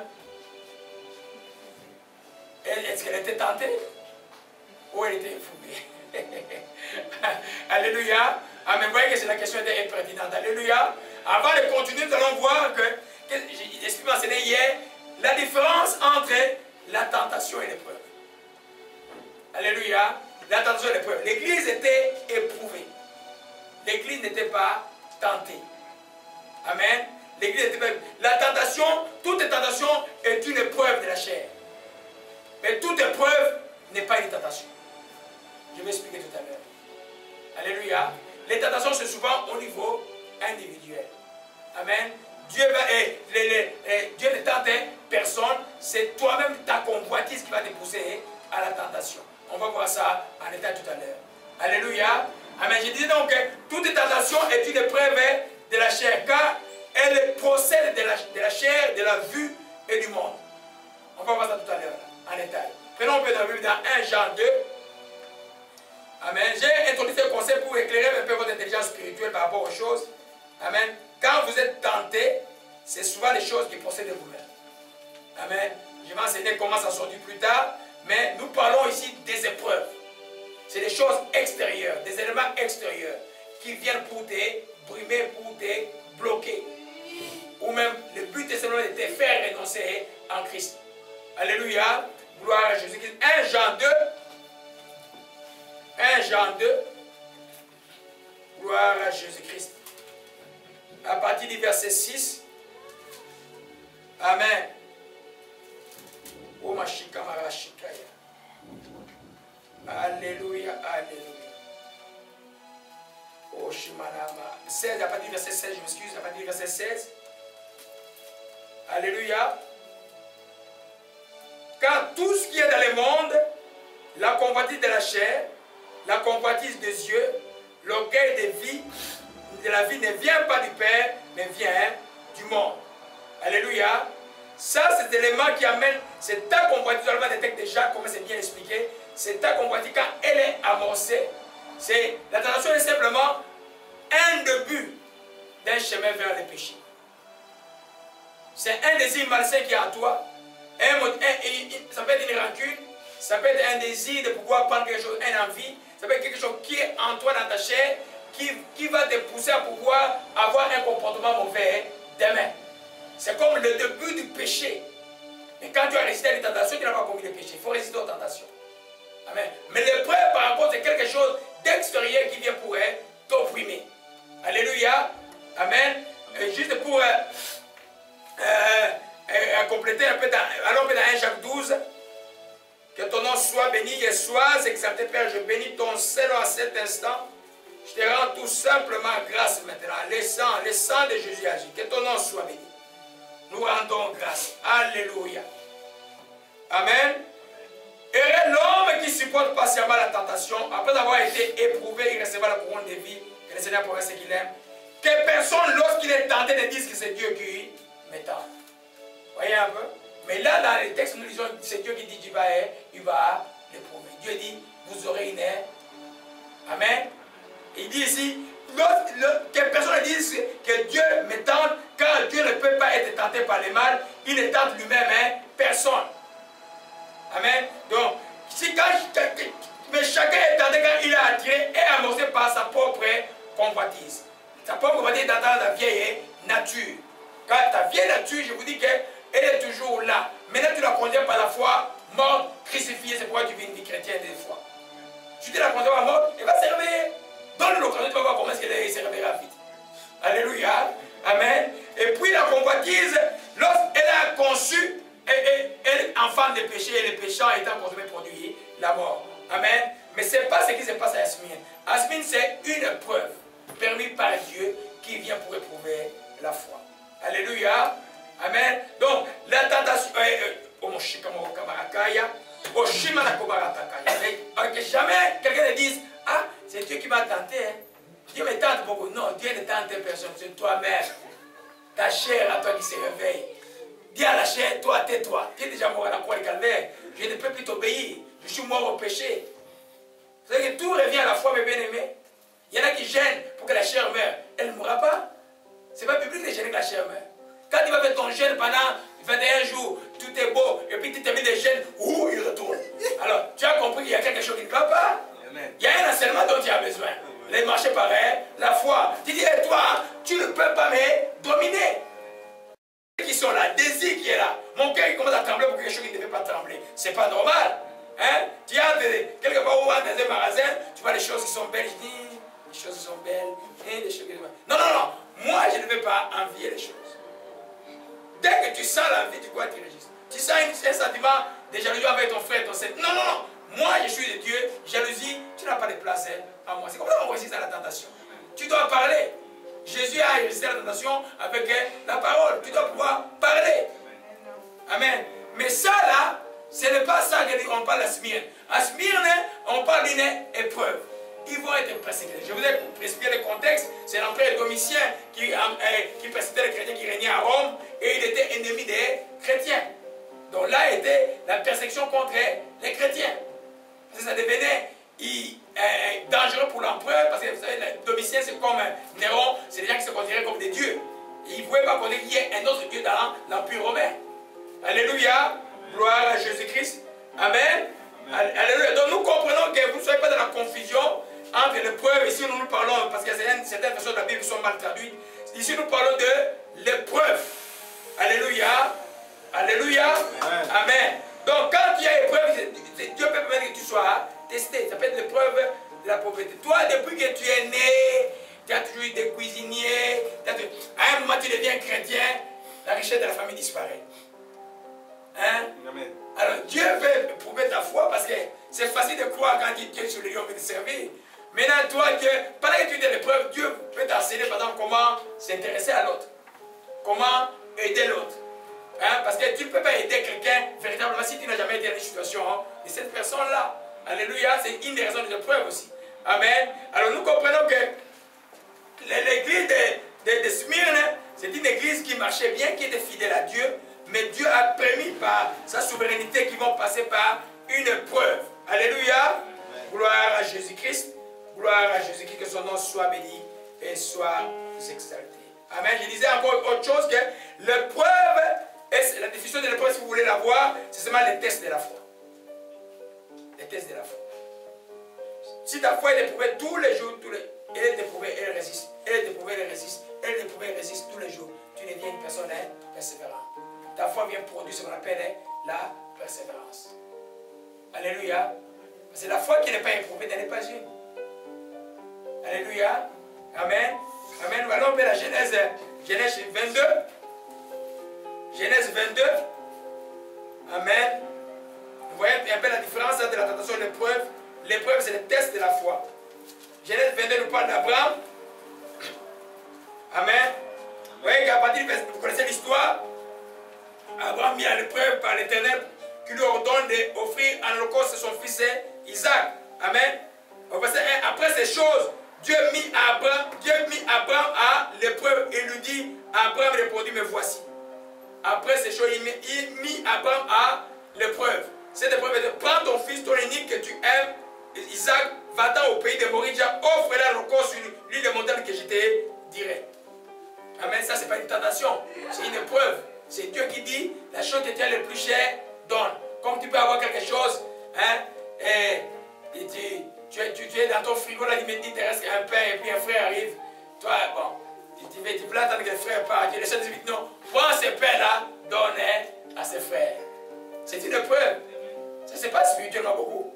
Est-ce qu'elle était tentée ou elle était éprouvée? Alléluia. Amen. Vous voyez que la question était pertinente. Alléluia. Avant de continuer, nous allons voir que l'Esprit m'a enseigné hier, la différence entre la tentation et l'épreuve. Alléluia. La tentation et l'épreuve. L'église était éprouvée. L'église n'était pas tentée. Amen. L'église n'était pas... La tentation, toute tentation est une épreuve de la chair. Mais toute épreuve n'est pas une tentation. Je vais expliquer tout à l'heure. Alléluia. Les tentations, c'est souvent au niveau individuel. Amen. Dieu ne tente personne. C'est toi-même, ta convoitise qui va te pousser à la tentation. On va voir ça en détail tout à l'heure. Alléluia. Amen. Je disais donc que toute tentation est une épreuve de la chair, car elle procède de la chair, de la vue et du monde. On va voir ça tout à l'heure, en détail. Prenons un peu dans la Bible, dans 1 Jean 2. Amen. J'ai introduit ce concept pour éclairer un peu votre intelligence spirituelle par rapport aux choses. Amen. Quand vous êtes tenté, c'est souvent les choses qui procèdent de vous-même. Amen. Je vais enseigner comment ça sortir plus tard, mais nous parlons ici des épreuves. C'est des choses extérieures, des éléments extérieurs qui viennent pour te brimer, pour te bloquer. Ou même le but est simplement de te faire renoncer en Christ. Alléluia. Gloire à Jésus-Christ. 1 Jean 2. 1 Jean 2. Gloire à Jésus-Christ. À partir du verset 6. Amen. Oh, ma chikamara chikaya. Alléluia, alléluia. Oh, Shimanama. 16, à partir du verset 16, je m'excuse, à partir du verset 16. Alléluia. Car tout ce qui est dans le monde, la convoitise de la chair, la convoitise des yeux, l'orgueil de la vie ne vient pas du Père, mais vient du monde. Alléluia. Ça, c'est l'élément qui amène, c'est ta convoitise, on va détecter déjà, comment c'est bien expliqué, c'est ta convoitise, quand elle est amorcée, la tentation est simplement un début d'un chemin vers le péché. C'est un désir malsain qui est en toi, ça peut être une rancune, ça peut être un désir de pouvoir prendre quelque chose, une envie, ça peut être quelque chose qui est en toi dans ta chair, qui va te pousser à pouvoir avoir un comportement mauvais demain. C'est comme le début du péché. Mais quand tu as résisté à une tentation, tu n'as pas commis le péché. Il faut résister aux tentations. Amen. Mais l'épreuve, par contre, c'est quelque chose d'extérieur qui vient pour t'opprimer. Alléluia. Amen. Et juste pour compléter un peu, allons dans 1 Jacques 12. Que ton nom soit béni et sois exalté, Père. Je bénis ton Seigneur à cet instant. Je te rends tout simplement grâce maintenant. Le sang de Jésus agit. Que ton nom soit béni. Nous rendons grâce. Alléluia. Amen. Heureux l'homme qui supporte patiemment la tentation, après avoir été éprouvé, il recevra la couronne de vie que le Seigneur promet ce qu'il aime. Que personne, lorsqu'il est tenté, ne dise que c'est Dieu qui me tente. Voyez un peu. Mais là, dans les textes, nous lisons, c'est Dieu qui dit il va l'éprouver. Dieu dit, vous aurez une air. Amen. Il dit ici, que personne ne dise que Dieu me tente, car Dieu ne peut pas être tenté par le mal, il ne tente lui-même personne. Amen. Donc, mais chacun est tenté quand il est attiré et amorcé par sa propre convoitise. Sa propre convoitise dans la vieille nature. Quand ta vieille nature, je vous dis qu'elle est toujours là. Maintenant, tu la conduis par la foi morte, crucifiée. C'est pourquoi tu vis une vie chrétienne des fois. Tu te la conduis par morte, elle va se réveiller. Donne l'occasion, tu vas voir comment elle se réveillera vite. Alléluia. Amen. Et puis la convoitise, lorsqu'elle a conçu, elle enfant de péché, et le péché étant consommé produit la mort. Amen. Mais ce n'est pas ce qui se passe à Yasmine. Yasmine, c'est une preuve permise par Dieu qui vient pour éprouver la foi. Alléluia. Amen. Donc, la tentation, que jamais quelqu'un ne dise, ah, c'est Dieu qui m'a tenté. Hein. Dieu me tente beaucoup. Non, Dieu ne tente personne, c'est toi-même. Ta chair à toi qui se réveille. Dis à la chair, toi, tais-toi. Tu es déjà mort à la croix du calvaire. Je ne peux plus t'obéir. Je suis mort au péché. C'est que tout revient à la foi, mes bien-aimés. Il y en a qui gênent pour que la chair meure. Elle ne mourra pas. Ce n'est pas biblique de gêner que la chair meure. Quand tu vas faire ton jeûne pendant 21 jours, tout est beau, et puis tu termines le jeûne, où il retourne. Alors, tu as compris qu'il y a quelque chose qui ne va pas. Il y a un enseignement dont tu as besoin. Les marchés pareils, la foi. Tu dis, hey, toi, tu ne peux pas me dominer. Qui sont là, désir qui est là. Mon cœur qui commence à trembler pour quelque chose qui ne devait pas trembler. C'est pas normal. Hein? Tu as quelque part où dans un magasin, tu vois les choses qui sont belles. Je dis, les choses qui sont belles. Et les choses qui sont belles. Non, non, non. Moi, je ne veux pas envier les choses. Dès que tu sens l'envie, tu quoi tu registres. Tu sens un sentiment de jalousie avec ton frère, ton sœur. Non, non, non. Moi, je suis de Dieu. Jalousie, tu n'as pas de place à moi. C'est comme ça qu'on résiste à la tentation. Tu dois parler. Jésus a résisté à la tentation avec la parole. Tu dois pouvoir parler. Amen. Mais ça, là, ce n'est pas ça qu'on parle à Smyrne. À Smyrne, on parle d'une épreuve. Ils vont être persécutés. Je vous ai expliqué le contexte. C'est l'empereur Domitien qui persécutait les chrétiens qui régnaient à Rome et il était ennemi des chrétiens. Donc là était la persécution contre les chrétiens. Parce que ça devenait dangereux pour l'empereur parce que vous savez, Domitien c'est comme Néron, c'est des gens qui se considéraient comme des dieux. Et ils ne pouvaient pas connaître qu'il y ait un autre Dieu dans l'Empire romain. Alléluia. Gloire à Jésus-Christ. Amen. Alléluia. Donc nous comprenons que vous ne soyez pas dans la confusion entre l'épreuve. Ici nous parlons, parce qu'il y a certaines versions de la Bible qui sont mal traduites. Ici nous parlons de l'épreuve. Alléluia. Alléluia. Amen. Amen. Donc quand il y a épreuve, Dieu peut permettre que tu sois testé. Ça peut être l'épreuve de la pauvreté. Toi, depuis que tu es né, tu as toujours eu des cuisiniers. À un moment tu deviens chrétien. la richesse de la famille disparaît. Hein? Amen. Alors Dieu veut prouver ta foi parce que c'est facile de croire quand Dieu sur le lieu, on veut te servir. Maintenant, toi, pendant que tu es dans l'épreuve, Dieu peut t'enseigner par exemple comment s'intéresser à l'autre. Comment aider l'autre. Hein? Parce que tu ne peux pas aider quelqu'un véritablement si tu n'as jamais été dans une situation de cette personne-là. Alléluia, c'est une des raisons des épreuves aussi. Amen. Alors nous comprenons que l'église de Smyrne, c'est une église qui marchait bien, qui était fidèle à Dieu, mais Dieu a permis par sa souveraineté qu'ils vont passer par une épreuve. Alléluia. Gloire à Jésus-Christ. Gloire à Jésus-Christ, que son nom soit béni et soit exalté. Amen. Je disais encore autre chose que l'épreuve, la définition de l'épreuve, si vous voulez la voir, c'est seulement les tests de la foi. Les tests de la foi. Si ta foi est éprouvée tous les jours, elle est éprouvée, elle résiste. Elle est éprouvée, elle résiste. Elle est éprouvée, elle résiste tous les jours. Tu deviens une personne persévérante. Ta foi vient produire ce qu'on appelle la persévérance. Alléluia. C'est la foi qui n'est pas éprouvée, elle n'est pas une. Alléluia. Amen. Amen. Nous allons vers la Genèse 22. Genèse 22. Amen. Vous voyez un peu la différence entre la tentation et l'épreuve. L'épreuve, c'est le test de la foi. Genèse 22 nous parle d'Abraham. Amen. Vous voyez qu'à partir du verset, vous connaissez l'histoire. Abraham mis à l'épreuve par l'Éternel qui lui ordonne d'offrir en holocauste son fils Isaac. Amen. Au verset 1, après ces choses, Dieu mit Abraham à l'épreuve et lui dit, Abraham répondit, me voici. Après ces choses, il mit Abraham à l'épreuve. Cette épreuve est de prendre ton fils, ton unique que tu aimes, Isaac, va-t'en au pays de Moria, offre-le à l'holocauste sur l'île de montagne que je te dirai. Amen, ça c'est pas une tentation, c'est une épreuve. C'est Dieu qui dit, la chose que tu as le plus cher, donne. Comme tu peux avoir quelque chose, hein, et tu es dans ton frigo, là, il me dit, il te reste un pain, et puis un frère arrive. Toi, bon, tu veux attendre que le frère parte. Tu le dit, non, prends ce pain-là, donne à ses frères. C'est une épreuve. Ça, c'est pas spirituellement beaucoup.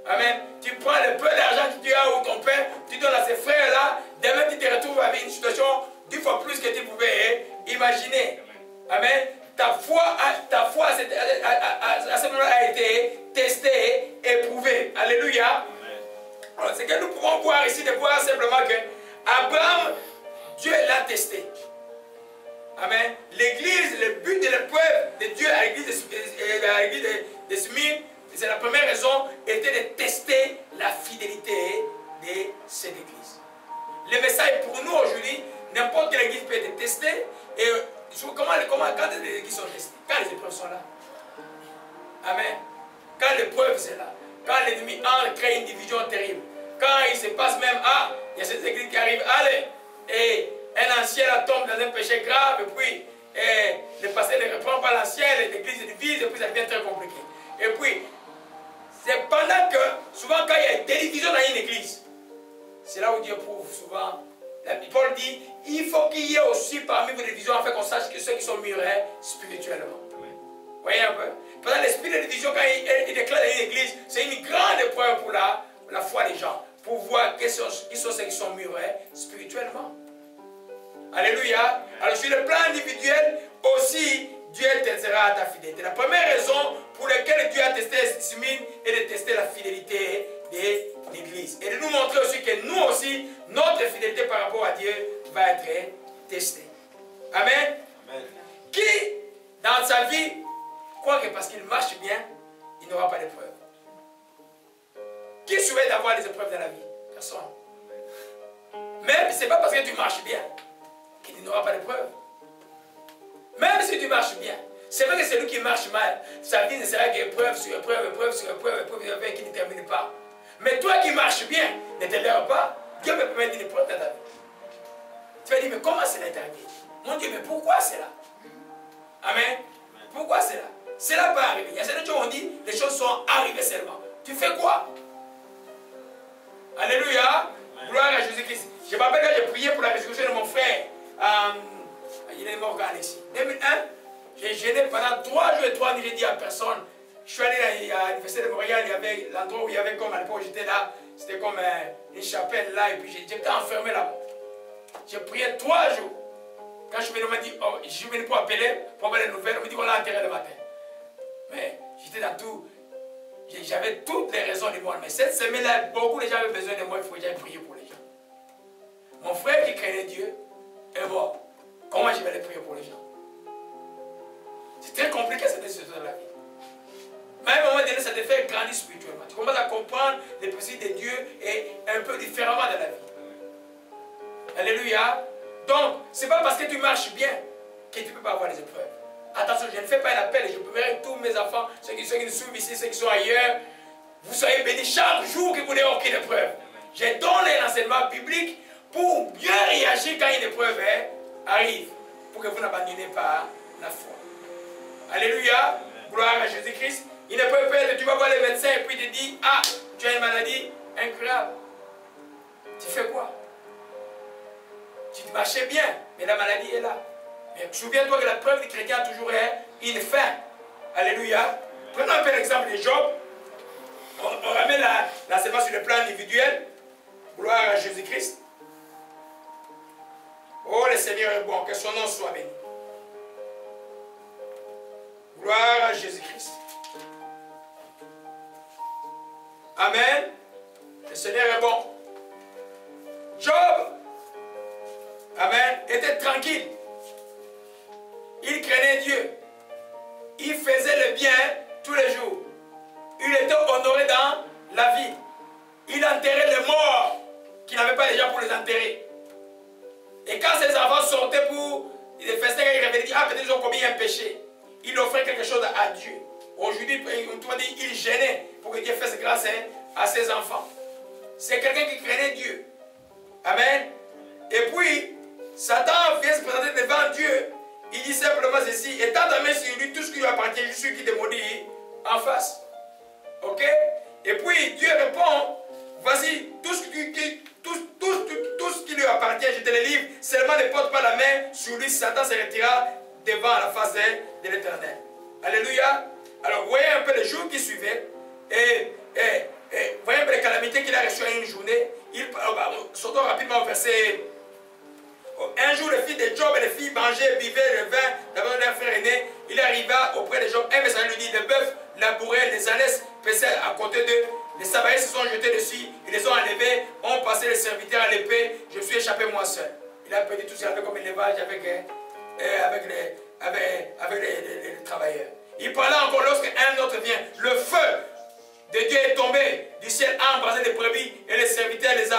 Amen. Tu prends le peu d'argent que tu as ou ton père, tu donnes à ces frères-là, demain tu te retrouves avec une situation 10 fois plus que tu pouvais imaginer. Amen. Ta foi à ce moment-là a été testée, éprouvée. Alléluia. Alors, ce que nous pouvons voir ici, de voir simplement que Abraham, Dieu l'a testé. Amen. L'église, le but de l'épreuve de Dieu à l'église de Smyrne, c'est la première raison, était de tester la fidélité de cette église. Le message pour nous aujourd'hui, n'importe quelle église peut être testée. Et quand les églises sont testées, quand les épreuves sont là. Amen. Quand l'épreuve c'est là. Quand l'ennemi crée une division terrible. Quand il se passe même, il y a cette église qui arrive, allez, et un ancien là tombe dans un péché grave, et puis le pasteur ne reprend pas l'ancien, l'église se divise, et puis ça devient très compliqué. Et puis, c'est pendant que, souvent quand il y a des divisions dans une église, c'est là où Dieu prouve souvent. Paul dit, il faut qu'il y ait aussi parmi vos divisions, afin qu'on sache que ceux qui sont mûrs spirituellement. Vous voyez un peu? Pendant l'esprit de division, quand il déclare dans une église, c'est une grande épreuve pour la foi des gens, pour voir qui sont ceux qui sont mûrs spirituellement. Alléluia. Alors sur le plan individuel, aussi, Dieu testera à ta fidélité. La première raison pour laquelle Dieu a testé Smyrne est de tester la fidélité de l'Église. Et de nous montrer aussi que nous aussi, notre fidélité par rapport à Dieu va être testée. Amen. Amen. Qui, dans sa vie, croit que parce qu'il marche bien, il n'aura pas d'épreuve? Qui souhaite avoir des épreuves dans la vie? Personne. Même si ce n'est pas parce que tu marches bien qu'il n'aura pas d'épreuve. Même si tu marches bien. C'est vrai que celui qui marche mal, sa vie ne sera qu'épreuve sur épreuve, épreuve sur épreuve, épreuve qui ne termine pas. Mais toi qui marches bien, ne te lève pas, Dieu peut permettre une épreuve dans ta vie. Tu vas dire, mais comment cela est arrivé? Mon Dieu, mais pourquoi cela? Amen. Pourquoi cela? Cela peut arriver. Il y a certaines choses où on dit, les choses sont arrivées seulement. Tu fais quoi? Alléluia. Gloire à Jésus-Christ. Je me rappelle quand j'ai prié pour la résurrection de mon frère. Il est mort quand ici. 2001, j'ai gêné pendant 3 jours et 3 nuits, j'ai dit à personne. Je suis allé à l'université de Montréal, il y avait l'endroit où il y avait comme à l'époque où j'étais là, c'était comme une chapelle là, et puis j'étais enfermé là-bas. J'ai prié 3 jours. Quand je venais, on m'a dit, oh, je suis venu pour appeler, pour avoir les nouvelles, on m'a dit qu'on l'a enterré le matin. Mais j'étais dans tout. J'avais toutes les raisons de moi. Mais cette semaine-là, beaucoup de gens avaient besoin de moi, il faut que j'aille prier pour les gens. Mon frère qui craignait Dieu est mort. Comment je vais aller prier pour les gens? C'est très compliqué cette décision de la vie. Mais à un moment donné, ça te fait grandir spirituellement. Tu commences à comprendre les principes de Dieu et un peu différemment de la vie. Alléluia. Donc, ce n'est pas parce que tu marches bien que tu ne peux pas avoir des épreuves. Attention, je ne fais pas un appel et je préviens tous mes enfants, ceux qui nous suivent ici, ceux qui sont ailleurs. Vous soyez bénis chaque jour que vous n'ayez aucune épreuve. J'ai donné l'enseignement biblique pour bien réagir quand une épreuve arrive. Pour que vous n'abandonnez pas la foi. Alléluia. Gloire à Jésus-Christ. Il ne peut pas être, tu vas voir les médecins et puis ils te disent, ah, tu as une maladie incurable. Tu fais quoi? Tu marchais bien, mais la maladie est là. Mais souviens-toi que la preuve du chrétien a toujours une fin. Alléluia. Prenons un peu l'exemple de Job. On ramène l'enseignement sur le plan individuel. Gloire à Jésus-Christ. Oh, le Seigneur est bon, que son nom soit béni. Gloire à Jésus-Christ. Amen. Le Seigneur est bon. Job, amen, était tranquille. Il craignait Dieu. Il faisait le bien tous les jours. Il était honoré dans la vie. Il enterrait les morts qui n'avaient pas les gens pour les enterrer. Et quand ses enfants sortaient pour les festins, ils revenaient dire, ah, peut-être ils ont commis un péché. Il offrait quelque chose à Dieu. Aujourd'hui, on dit, il gênait pour que Dieu fasse grâce à ses enfants. C'est quelqu'un qui craignait Dieu. Amen. Et puis, Satan vient se présenter devant Dieu. Il dit simplement ceci, étant donné sur lui tout ce qui lui appartient, je suis qui te maudit en face. Ok? Et puis Dieu répond, voici tout ce qui lui appartient, je te le livre, seulement ne porte pas la main sur lui, Satan se retirera devant la face de l'Éternel. Alléluia. Alors voyez un peu les jours qui suivaient, et voyez un peu les calamités qu'il a reçues en une journée. Sautons rapidement au verset. Un jour, le fils de Job et les filles mangeaient, buvaient le vin d'abord de leur frère aîné. Il arriva auprès de Job. Un messager lui dit, les bœufs labouraient, les ânesses paissaient à côté d'eux. Les Sabaïens se sont jetés dessus, ils les ont enlevés, ont passé les serviteurs à l'épée. Je me suis échappé moi seul. Il a perdu tout ce qu'il avait comme élevage avec les travailleurs. Il parlait encore lorsqu'un autre vient. Le feu de Dieu est tombé du ciel, a embrasé les brebis et les serviteurs les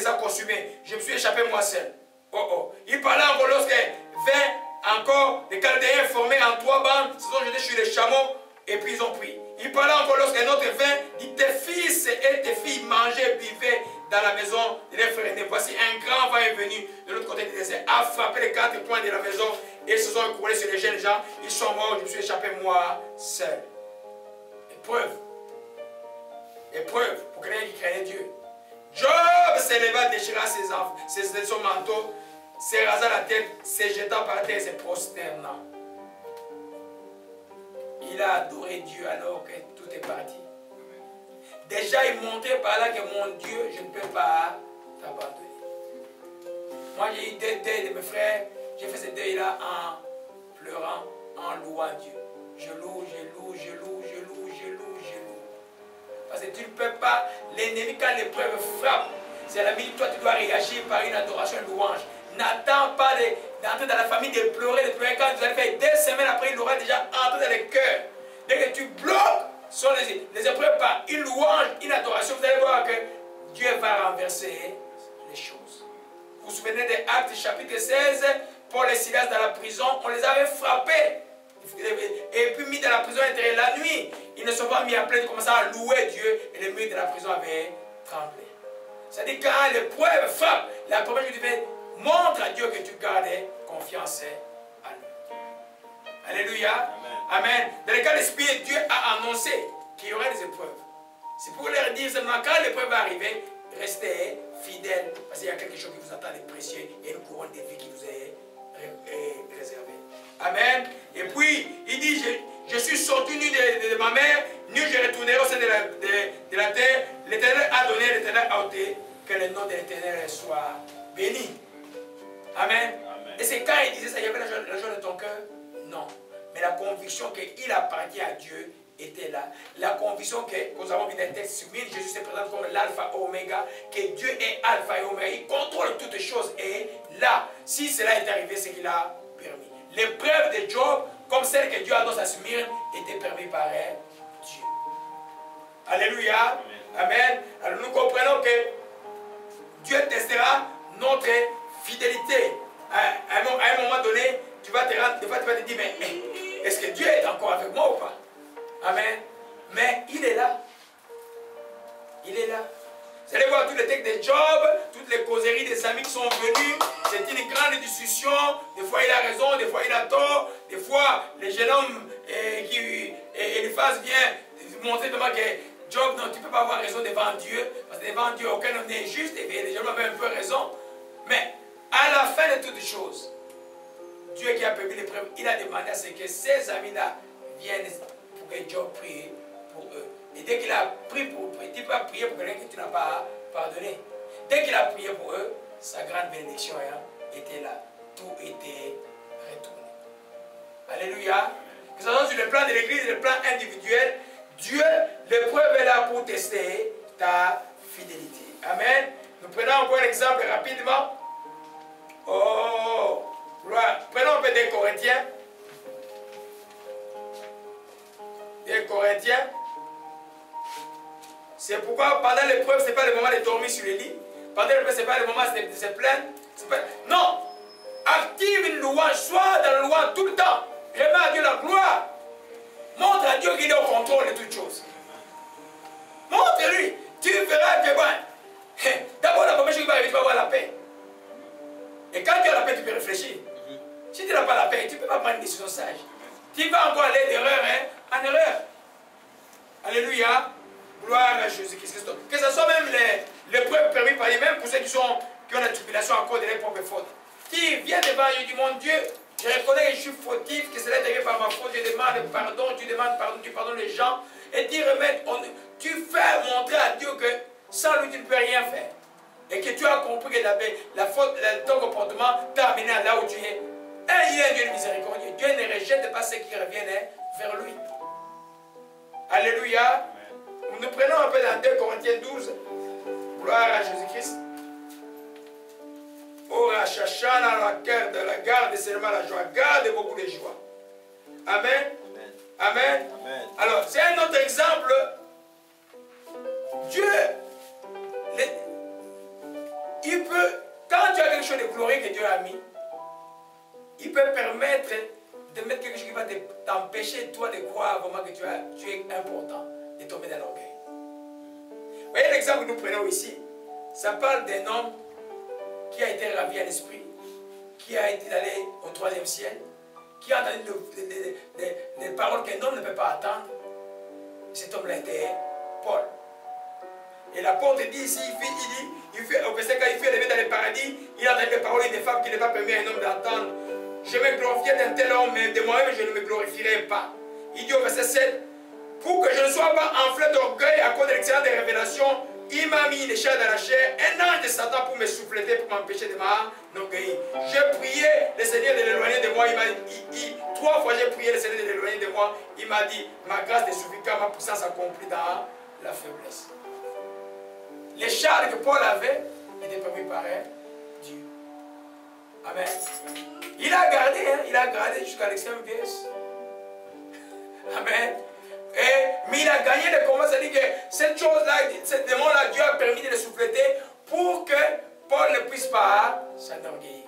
a consumés. Je me suis échappé moi seul. Oh oh. Il parlait encore lorsque vint encore les Chaldéens formés en 3 bandes, se sont jetés sur les chameaux et puis ils ont pris. Il parlait encore lorsqu'un autre vint, dit tes fils et tes filles mangeaient, buvaient dans la maison de leurs frères aînés. Voici un grand vent est venu de l'autre côté du désert, a frappé les 4 coins de la maison et se sont écroulés sur les jeunes gens. Ils sont morts, je me suis échappé moi seul. Épreuve. Épreuve pour quelqu'un qui craignait Dieu. Job s'éleva, déchira son manteau, se rasa la tête, se jetant par terre, se prosternant. Il a adoré Dieu alors que tout est parti. Déjà, il montrait par là que mon Dieu, je ne peux pas t'abandonner. Moi, j'ai eu des deuils de mes frères. J'ai fait ces deuils-là en pleurant, en louant Dieu. Je loue, je loue, je loue, je loue, je loue, je loue. Parce que tu ne peux pas, l'ennemi, quand l'épreuve frappe, c'est la minute, toi tu dois réagir par une adoration, une louange. N'attends pas d'entrer dans la famille, de pleurer. Quand vous allez faire 2 semaines après, il aura déjà entré dans le cœur. Dès que tu bloques sur les épreuves par une louange, une adoration, vous allez voir que Dieu va renverser les choses. Vous vous souvenez des Actes chapitre 16, Paul et Silas dans la prison, on les avait frappés. Et puis mis dans la prison intérieure la nuit. Ils ne sont pas mis à plaindre, ils commençaient à louer Dieu et les murs de la prison avaient tremblé. C'est-à-dire quand l'épreuve frappe, la première chose que tu fais, montre à Dieu que tu gardes confiance à lui. Alléluia. Amen. Amen. Dans le cas d'esprit, Dieu a annoncé qu'il y aurait des épreuves. C'est pour leur dire seulement quand l'épreuve va arriver, restez fidèles parce qu'il y a quelque chose qui vous attend de précieux et une couronne de vie qui vous est réservée. Amen. Et puis, il dit, je suis sorti nu de ma mère, nu je retournerai au sein de la terre. L'Éternel a donné, l'Éternel a ôté, que le nom de l'Éternel soit béni. Amen. Amen. Et c'est quand il disait ça, il y avait la joie de ton cœur? Non. Mais la conviction qu'il appartient à Dieu était là. La conviction que nous avons vu dans le texte sur Jésus se présente comme l'alpha et oméga, que Dieu est alpha et oméga, il contrôle toutes choses. Et là, si cela est arrivé, c'est qu'il a permis. L'épreuve de Job, comme celle que Dieu annonce à Smyrne, était permise par Dieu. Alléluia. Amen. Alors nous comprenons que Dieu testera notre fidélité. À un moment donné, tu vas te rendre, des fois tu vas te dire, mais est-ce que Dieu est encore avec moi ou pas? Amen. Mais il est là. Il est là. Vous allez voir tous les textes de Job, toutes les causeries des amis qui sont venus. C'est une grande discussion. Des fois il a raison, des fois il a tort. Des fois les jeunes hommes Eliphaz vient montrer devant que Job, non, tu ne peux pas avoir raison devant Dieu. Parce que devant Dieu, aucun homme n'est juste. Et les gens avaient un peu raison. Mais à la fin de toutes choses, Dieu qui a permis l'épreuve, il a demandé à ce que ces amis-là viennent pour que Job prie pour eux. Et dès qu'il a prié pour eux, il ne peut pas prier pour quelqu'un que tu n'as pas pardonné. Dès qu'il a prié pour eux, sa grande bénédiction était là. Tout était retourné. Alléluia. Que ce soit sur le plan de l'église, le plan individuel, Dieu, l'épreuve est là pour tester ta fidélité. Amen. Nous prenons encore un exemple rapidement. Oh, prenons un peu des Corinthiens. Des Corinthiens. C'est pourquoi pendant l'épreuve, ce n'est pas le moment de dormir sur le lit. Pendant l'épreuve, ce n'est pas le moment de se plaindre. Non. Active une louange, sois dans la louange tout le temps. Remets à Dieu la gloire. Montre à Dieu qu'il est au contrôle de toutes choses. Montre-lui. Tu verras que d'abord, la première chose qui va arriver, tu vas avoir la paix. Et quand tu as la paix, tu peux réfléchir. Si tu n'as pas la paix, tu ne peux pas prendre une décision sage. Tu vas encore aller d'erreur en erreur. Alléluia. Gloire à Jésus-Christ. Que ce soit même l'épreuve permis par lui-même pour ceux qui ont la tribulation à cause de leurs propres fautes. Qui vient devant Dieu, dit mon Dieu, je reconnais que je suis fautif, que cela est arrivé par ma faute, je demande pardon, tu demandes pardon, tu pardonnes les gens, et tu remets, tu fais montrer à Dieu que sans lui tu ne peux rien faire. Et que tu as compris que la faute, ton comportement t'a amené à là où tu es. Et il est un Dieu de miséricordieux. Dieu ne rejette pas ceux qui reviennent vers lui. Alléluia. Nous prenons un peu dans 2 Corinthiens 12. Gloire à Jésus-Christ. Oh, Rachachana, la cœur de la garde seulement la joie. Garde beaucoup de joie. Amen. Amen. Amen. Alors, c'est un autre exemple. Dieu, il peut, quand tu as quelque chose de glorieux que Dieu a mis, il peut permettre de mettre quelque chose qui va t'empêcher, toi, de croire vraiment que tu es important, de tomber dans l'orgueil. Vous voyez l'exemple que nous prenons ici, ça parle d'un homme qui a été ravi à l'esprit, qui a été allé au 3e ciel, qui a entendu des paroles qu'un homme ne peut pas attendre. Cet homme-là était Paul. Et l'apôtre dit ici, au verset 4, il fut élevé dans le paradis, il a entendu les paroles des femmes qui n'est pas permis à un homme d'entendre. Je me glorifiais d'un tel homme, mais de moi-même je ne me glorifierai pas. Il dit au verset 7, pour que je ne sois pas enflé d'orgueil à cause de l'excellence des révélations, il m'a mis une échelle dans la chair, un ange de Satan pour me souffleter, pour m'empêcher de m'orgueillir. J'ai prié le Seigneur de l'éloigner de moi. 3 fois j'ai prié le Seigneur de l'éloigner de moi. Il m'a dit, ma grâce te suffit car ma puissance accomplie dans la faiblesse. Les chars que Paul avait étaient permis par Dieu. Amen. Il a gardé jusqu'à l'extrême vieillesse. Amen. Mais il a gagné le combat, c'est-à-dire que cette chose-là, ce démon-là, Dieu a permis de le souffleter pour que Paul ne puisse pas s'enorgueillir.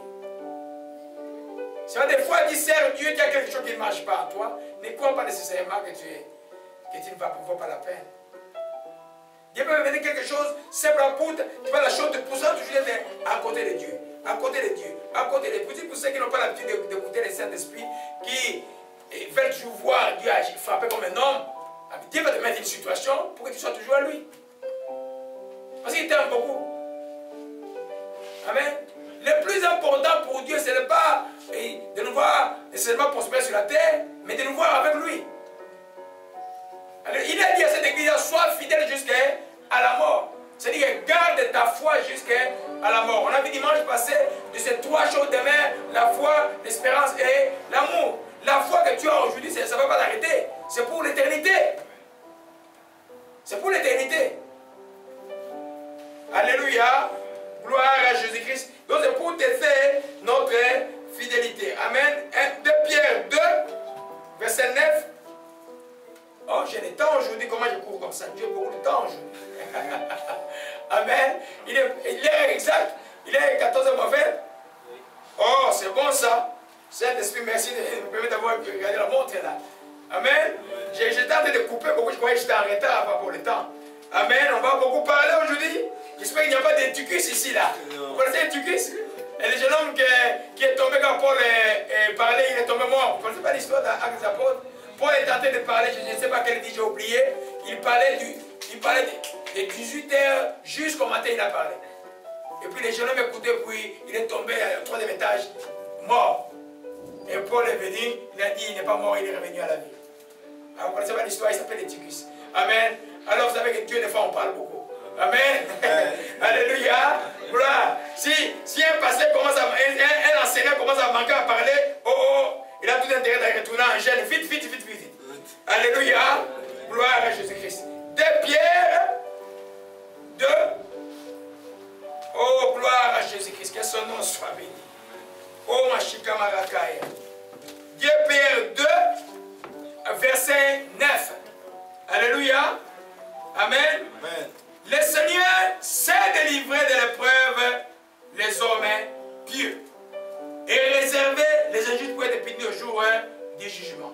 C'est vrai, des fois, tu sers Dieu, tu as quelque chose qui ne marche pas en toi, ne crois pas nécessairement que tu ne vas pouvoir pas la peine. Dieu peut venir quelque chose, simple à poutre, tu vas la chose te poussant toujours à côté de Dieu. À côté de Dieu. À côté de Dieu. Pour ceux qui n'ont pas l'habitude d'écouter le Saint-Esprit, qui veulent toujours voir Dieu agir, frapper comme un homme, Dieu va te mettre dans une situation pour que tu sois toujours à lui. Parce qu'il t'aime beaucoup. Amen. Le plus important pour Dieu, ce n'est pas de nous voir nécessairement prospérer sur la terre, mais de nous voir avec lui. Alors, il a dit à cette église, sois fidèle jusqu'à la mort. C'est-à-dire que garde ta foi jusqu'à la mort. On a vu dimanche passé de ces 3 choses demain, la foi, l'espérance et l'amour. La foi que tu as aujourd'hui, ça ne va pas t'arrêter. C'est pour l'éternité. C'est pour l'éternité. Alléluia. Gloire à Jésus-Christ. Donc c'est pour tester notre fidélité. Amen. 2 Pierre 2, verset 9. Oh, j'ai le temps aujourd'hui. Comment je cours comme ça? Dieu a beaucoup de temps aujourd'hui. Amen. Il est exact. Il est 14h20. Oh, c'est bon ça. Saint-Esprit, merci de me permettre d'avoir regardé la montre là. Amen. J'ai tenté de couper beaucoup. Je croyais que j'étais en retard par rapport au temps. Amen. On va beaucoup parler aujourd'hui. J'espère qu'il n'y a pas d'étucus ici là. Vous connaissez l'étucus? Et le jeune homme qui est tombé quand Paul parlait, il est tombé mort. Vous ne connaissez pas l'histoire d'Actes des Apôtres? Paul est tenté de parler, je ne sais pas quel dit, j'ai oublié. Il parlait de 18h jusqu'au matin, il a parlé. Et puis les jeunes hommes écoutaient, puis il est tombé au 3e étage, mort. Et Paul est venu, il a dit, il n'est pas mort, il est revenu à la vie. Alors, vous connaissez pas l'histoire, il s'appelle Éticus. Amen. Alors vous savez que Dieu, des fois, on parle beaucoup. Amen. Alléluia. Gloire. Si un pasteur commence à, un enseignant commence à manquer à parler, il a tout intérêt de retourner en gêne. Vite. Alléluia. Gloire à Jésus-Christ. 2 Pierre 2. Oh, gloire à Jésus-Christ. Que son nom soit béni. Oh, ma chika marakaya. 2 Pierre 2, verset 9. Alléluia. Amen. Amen. Le Seigneur sait délivrer de l'épreuve les hommes pieux et réserver les injustes pour être punis au jour du jugement.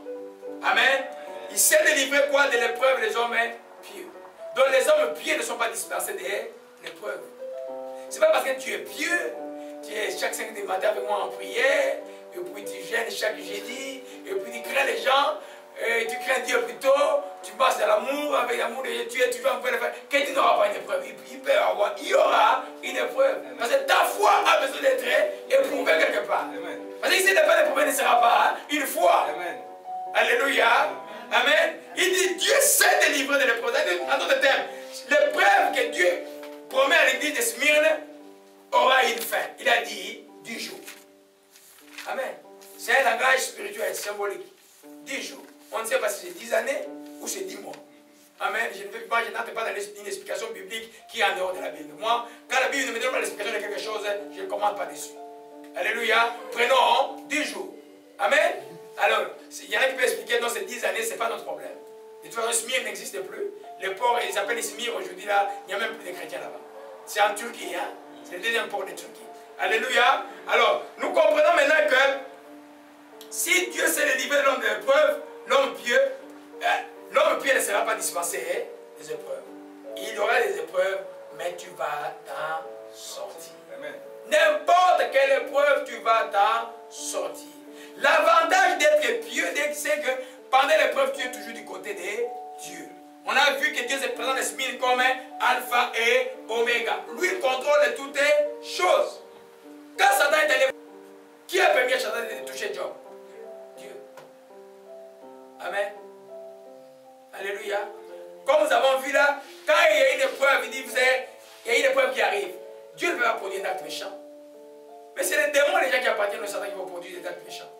Amen. Il sait délivrer quoi de l'épreuve les hommes pieux. Donc les hommes pieux ne sont pas dispensés de l'épreuve. Ce n'est pas parce que tu es pieux, tu es chaque 5 du matin avec moi en prière, et puis tu gênes chaque jeudi, et puis tu crains les gens, et tu crains Dieu plutôt, tu passes de l'amour, avec l'amour de Dieu, tu vas un peu le faire. Que tu n'auras pas une épreuve, il y aura une épreuve. Parce que ta foi a besoin d'être éprouvée quelque part. Amen. Parce que si n'est pas éprouvée, ne sera pas une foi. Amen. Alléluia. Amen. Il dit Dieu sait délivrer de l'épreuve. En d'autres termes, l'épreuve que Dieu promet à l'église de Smyrne aura une fin. Il a dit 10 jours. Amen. C'est un langage spirituel, symbolique. 10 jours. On ne sait pas si c'est 10 années ou c'est 10 mois. Amen. Je n'entre pas dans une explication biblique qui est en dehors de la Bible. Moi, quand la Bible ne me donne pas l'explication de quelque chose, je ne commande pas dessus. Alléluia. Prenons 10 jours. Amen. Alors, il y en a qui peuvent expliquer, non, c'est 10 années, ce n'est pas notre problème. De toute façon, Smyrne n'existe plus. Les ports, ils appellent les Smyrne aujourd'hui, là, il n'y a même plus de chrétiens là-bas. C'est en Turquie, hein. C'est le deuxième port de Turquie. Alléluia. Alors, nous comprenons maintenant que si Dieu sait délivrer l'homme de l'épreuve, l'homme pieux ne sera pas dispensé des épreuves. Il y aura des épreuves, mais tu vas t'en sortir. N'importe quelle épreuve, tu vas t'en sortir. L'avantage d'être pieux, c'est que pendant l'épreuve, tu es toujours du côté de Dieu. On a vu que Dieu se présente à Smyrne comme Alpha et Oméga. Lui, il contrôle toutes les choses. Quand Satan est allé, qui a permis à Satan de toucher Job? Dieu. Amen. Alléluia. Comme nous avons vu là, quand il y a une épreuve, il dit, vous savez, il y a une épreuve qui arrive. Dieu ne peut pas produire un acte méchant. Mais c'est les démons, les gens qui appartiennent au Satan qui vont produire des actes méchants.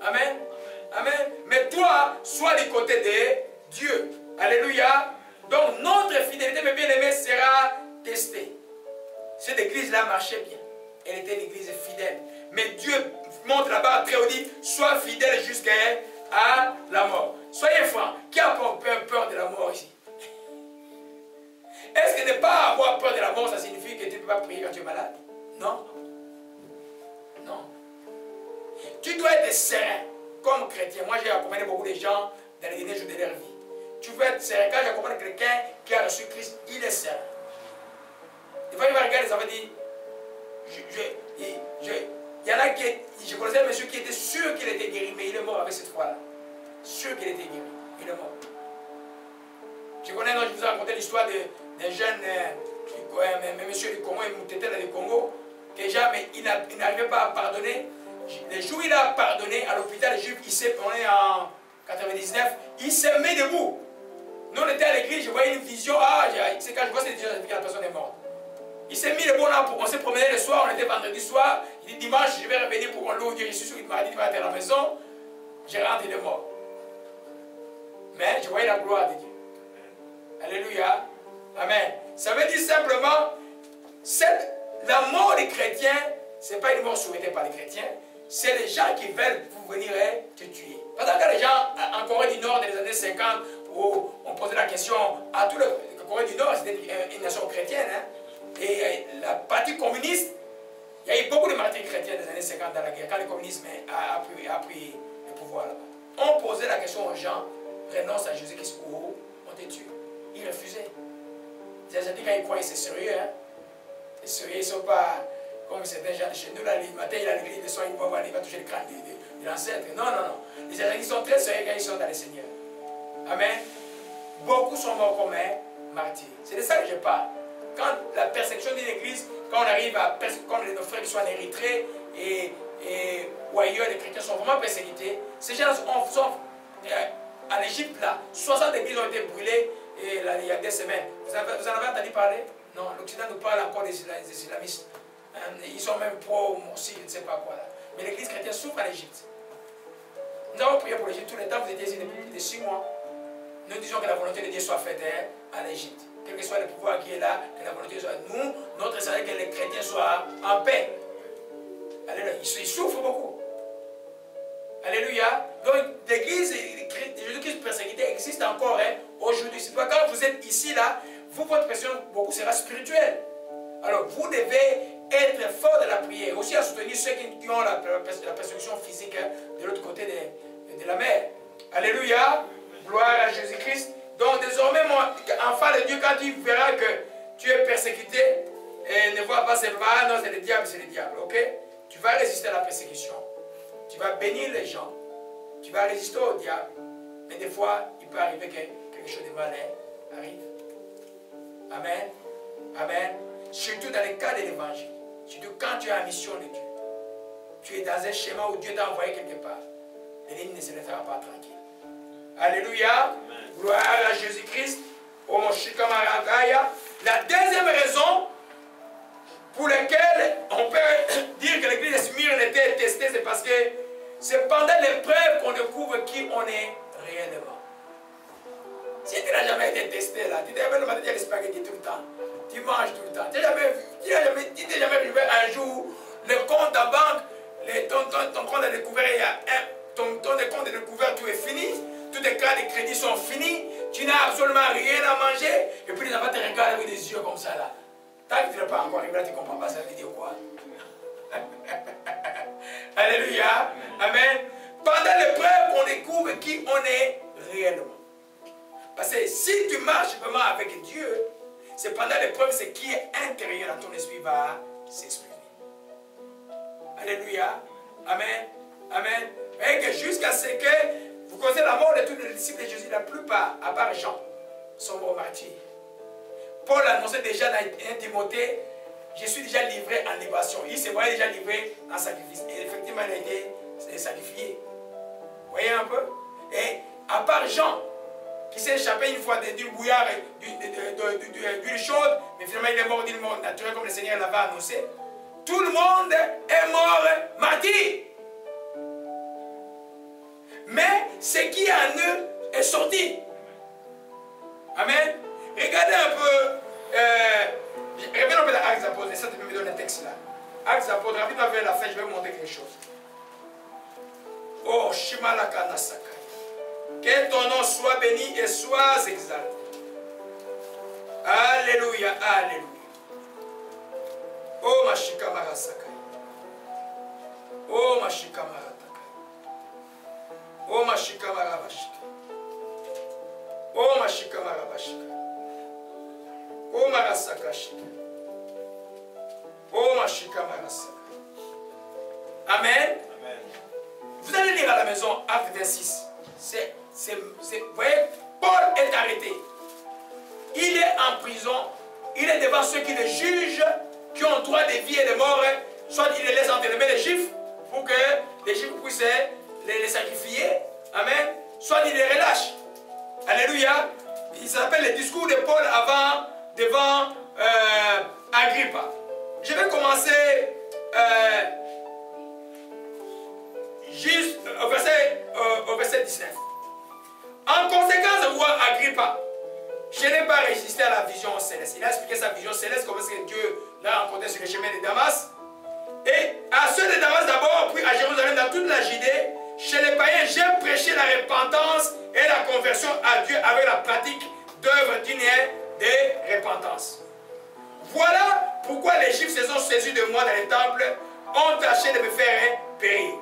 Amen. Amen. Mais toi, sois du côté de Dieu. Alléluia. Donc notre fidélité, mes bien-aimés, sera testée. Cette église-là marchait bien. Elle était une église fidèle. Mais Dieu montre là-bas très haut, dit, sois fidèle jusqu'à la mort. Soyez francs. Qui a peur de la mort ici? Est-ce que ne pas avoir peur de la mort, ça signifie que tu ne peux pas prier quand tu es malade? Non. Non. Tu dois être serein comme chrétien. Moi, j'ai accompagné beaucoup de gens dans les derniers jours de leur vie. Tu peux être serein. Quand j'accompagne quelqu'un qui a reçu Christ, il est serein. Des fois, il va regarder, ça veut dire, il y en a qui, je connaissais un monsieur qui était sûr qu'il était guéri, mais il est mort avec cette foi-là. Sûr qu'il était guéri. Il est mort. Je connais, je vous ai raconté l'histoire d'un jeune, monsieur du Congo, il était dans le Congo, que jamais il n'arrivait pas à pardonner. Les jours où il a pardonné à l'hôpital juif, on est en 99, il s'est mis debout. Nous, on était à l'église, je voyais une vision. Ah, c'est quand je vois cette vision, je dis que la personne est morte. Il s'est mis le bon là pour qu'on s'est promené le soir, on était vendredi soir. Il dit dimanche, je vais revenir pour qu'on loue Dieu. Je suis sûr qu'il m'a dit, tu vas être à la maison. Je rentre, il est mort. Mais je voyais la gloire de Dieu. Alléluia. Amen. Ça veut dire simplement, la mort des chrétiens, ce n'est pas une mort souhaitée par les chrétiens, c'est les gens qui veulent venir te tuer. Parce que les gens en Corée du Nord, dans les années 50, où on posait la question à tout le Corée du Nord, c'était une nation chrétienne, hein, et la partie communiste, il y a eu beaucoup de martyrs chrétiens dans les années 50 dans la guerre, quand le communisme a pris le pouvoir là-bas. On posait la question aux gens, renonce à Jésus-Christ ou on te tue. Ils refusaient. Les Asiatiques, quand ils croient, c'est sérieux. Hein? C'est sérieux, ils ne sont pas comme certains gens de chez nous. Là, le matin, il a l'église, le soir, il va toucher le crâne de l'ancêtre. Non, non, non. Les Asiatiques sont très sérieux quand ils sont dans le Seigneur. Amen. Beaucoup sont morts comme martyrs. C'est de ça que je parle. Quand la persécution d'une église, quand on arrive à comme nos frères qui sont en Érythrée ou ailleurs, les chrétiens sont vraiment persécutés, ces gens sont en Égypte, là, 60 églises ont été brûlées il y a des semaines. Vous en avez entendu parler? Non, l'Occident nous parle encore des islamistes. Ils sont même pro-morsi, je ne sais pas quoi. Là. Mais l'église chrétienne souffre en Égypte. Nous avons prié pour l'Égypte tout le temps, vous étiez ici depuis plus de 6 mois. Nous disons que la volonté de Dieu soit faite en Égypte. Quel que soit le pouvoir qui est là, que la volonté soit. Nous, notre c'est que les chrétiens soient en paix. Alléluia. Ils souffrent beaucoup. Alléluia. Donc, l'église de Jésus-Christ persécuté existe encore aujourd'hui. C'est pourquoi quand vous êtes ici, là, votre pression beaucoup sera spirituelle. Alors, vous devez être fort de la prière. Aussi à soutenir ceux qui ont la persécution physique de l'autre côté de la mer. Alléluia. Gloire à Jésus-Christ. Donc, désormais, mon enfant de Dieu, quand tu verras que tu es persécuté, ne vois pas seulement, ah non, c'est le diable, ok? Tu vas résister à la persécution. Tu vas bénir les gens. Tu vas résister au diable. Mais des fois, il peut arriver que quelque chose de mal arrive. Amen. Amen. Surtout dans le cas de l'évangile. Surtout quand tu es en mission de Dieu. Tu es dans un schéma où Dieu t'a envoyé quelque part. L'ennemi ne se laissera pas tranquille. Alléluia. Amen. Gloire à Jésus-Christ. La deuxième raison pour laquelle on peut dire que l'église de Smyrne était testée, c'est parce que c'est pendant l'épreuve qu'on découvre qui on est réellement. Si tu n'as jamais été testé là, tu t'es jamais demandé des spaghettis tout le temps, tu manges tout le temps, tu n'es jamais arrivé un jour, le compte en banque, ton compte de découvert, ton compte de découvert, tout est fini, tous les cartes de crédit sont finis, tu n'as absolument rien à manger, et puis les enfants te regardent avec des yeux comme ça là. Tant que tu n'es pas encore arrivé là, tu ne comprends pas ça veut dire quoi. Alléluia. Amen. Pendant l'épreuve, on découvre qui on est réellement. Parce que si tu marches vraiment avec Dieu, c'est pendant l'épreuve, c'est qui est intérieur dans ton esprit va s'exprimer. Alléluia. Amen. Amen. Et que jusqu'à ce que vous connaissez la mort de tous les disciples de Jésus, la plupart, à part Jean, sont morts martyrs. Paul annonçait déjà dans 1 Timothée, je suis déjà livré en libération. Il se voyait déjà livré en sacrifice. Et effectivement, il a été sacrifié. Vous voyez un peu? Et à part Jean, qui s'est échappé une fois d'une bouillarde, d'huile chaude, mais finalement il est mort d'une mort naturelle comme le Seigneur l'avait annoncé. Tout le monde est mort martyr. Mais ce qui est en eux est sorti. Amen. Regardez un peu, revenons un peu dans Actes des Apôtres, ça te me donne un texte là. Actes des Apôtres, rapidement vers la fin, je vais vous montrer quelque chose. Oh, Shimalaka Nasaka. Que ton nom soit béni et soit exalté. Alléluia, alléluia. Oh, Mashikamara Sakai. Oh, Mashikamara Takai. Oh, Mashikamara Bashika. Oh, Mashikamara Bashika. Oh, Marasaka Shika. Oh, Mashikamara Saka. Amen. Amen. Vous allez lire à la maison Acte 26. Vous voyez, Paul est arrêté. Il est en prison. Il est devant ceux qui le jugent, qui ont droit de vie et de mort. Soit il les laisse entre les mains des Juifs pour que les Juifs puissent les sacrifier. Amen. Soit il les relâche. Alléluia. qui s'appelle le discours de Paul devant Agrippa. Je vais commencer juste au verset 19. En conséquence, roi Agrippa, je n'ai pas résisté à la vision céleste. Il a expliqué sa vision céleste, comment est-ce que Dieu l'a rencontré sur le chemin de Damas. Et à ceux de Damas d'abord, puis à Jérusalem, dans toute la Judée, chez les païens, j'ai prêché la repentance et la conversion à Dieu avec la pratique d'œuvres dignes de repentance. Voilà pourquoi les Juifs se sont saisis de moi dans les temples, ont tâché de me faire périr.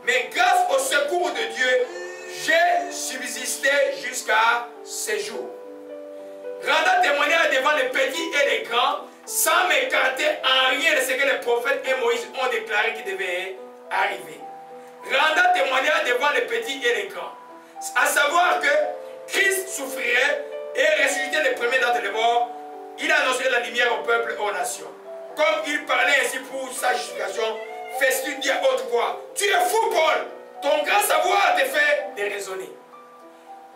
Mais grâce au secours de Dieu, j'ai subsisté jusqu'à ce jour. Rendant témoignage devant les petits et les grands, sans m'écarter en rien de ce que les prophètes et Moïse ont déclaré qui devait arriver. Rendant témoignage devant les petits et les grands, à savoir que Christ souffrirait et ressusciterait les premiers d'entre les morts, il annoncerait la lumière au peuple et aux nations. Comme il parlait ainsi pour sa justification, Festus dit à haute voix, tu es fou, Paul, ton grand savoir te fait déraisonner.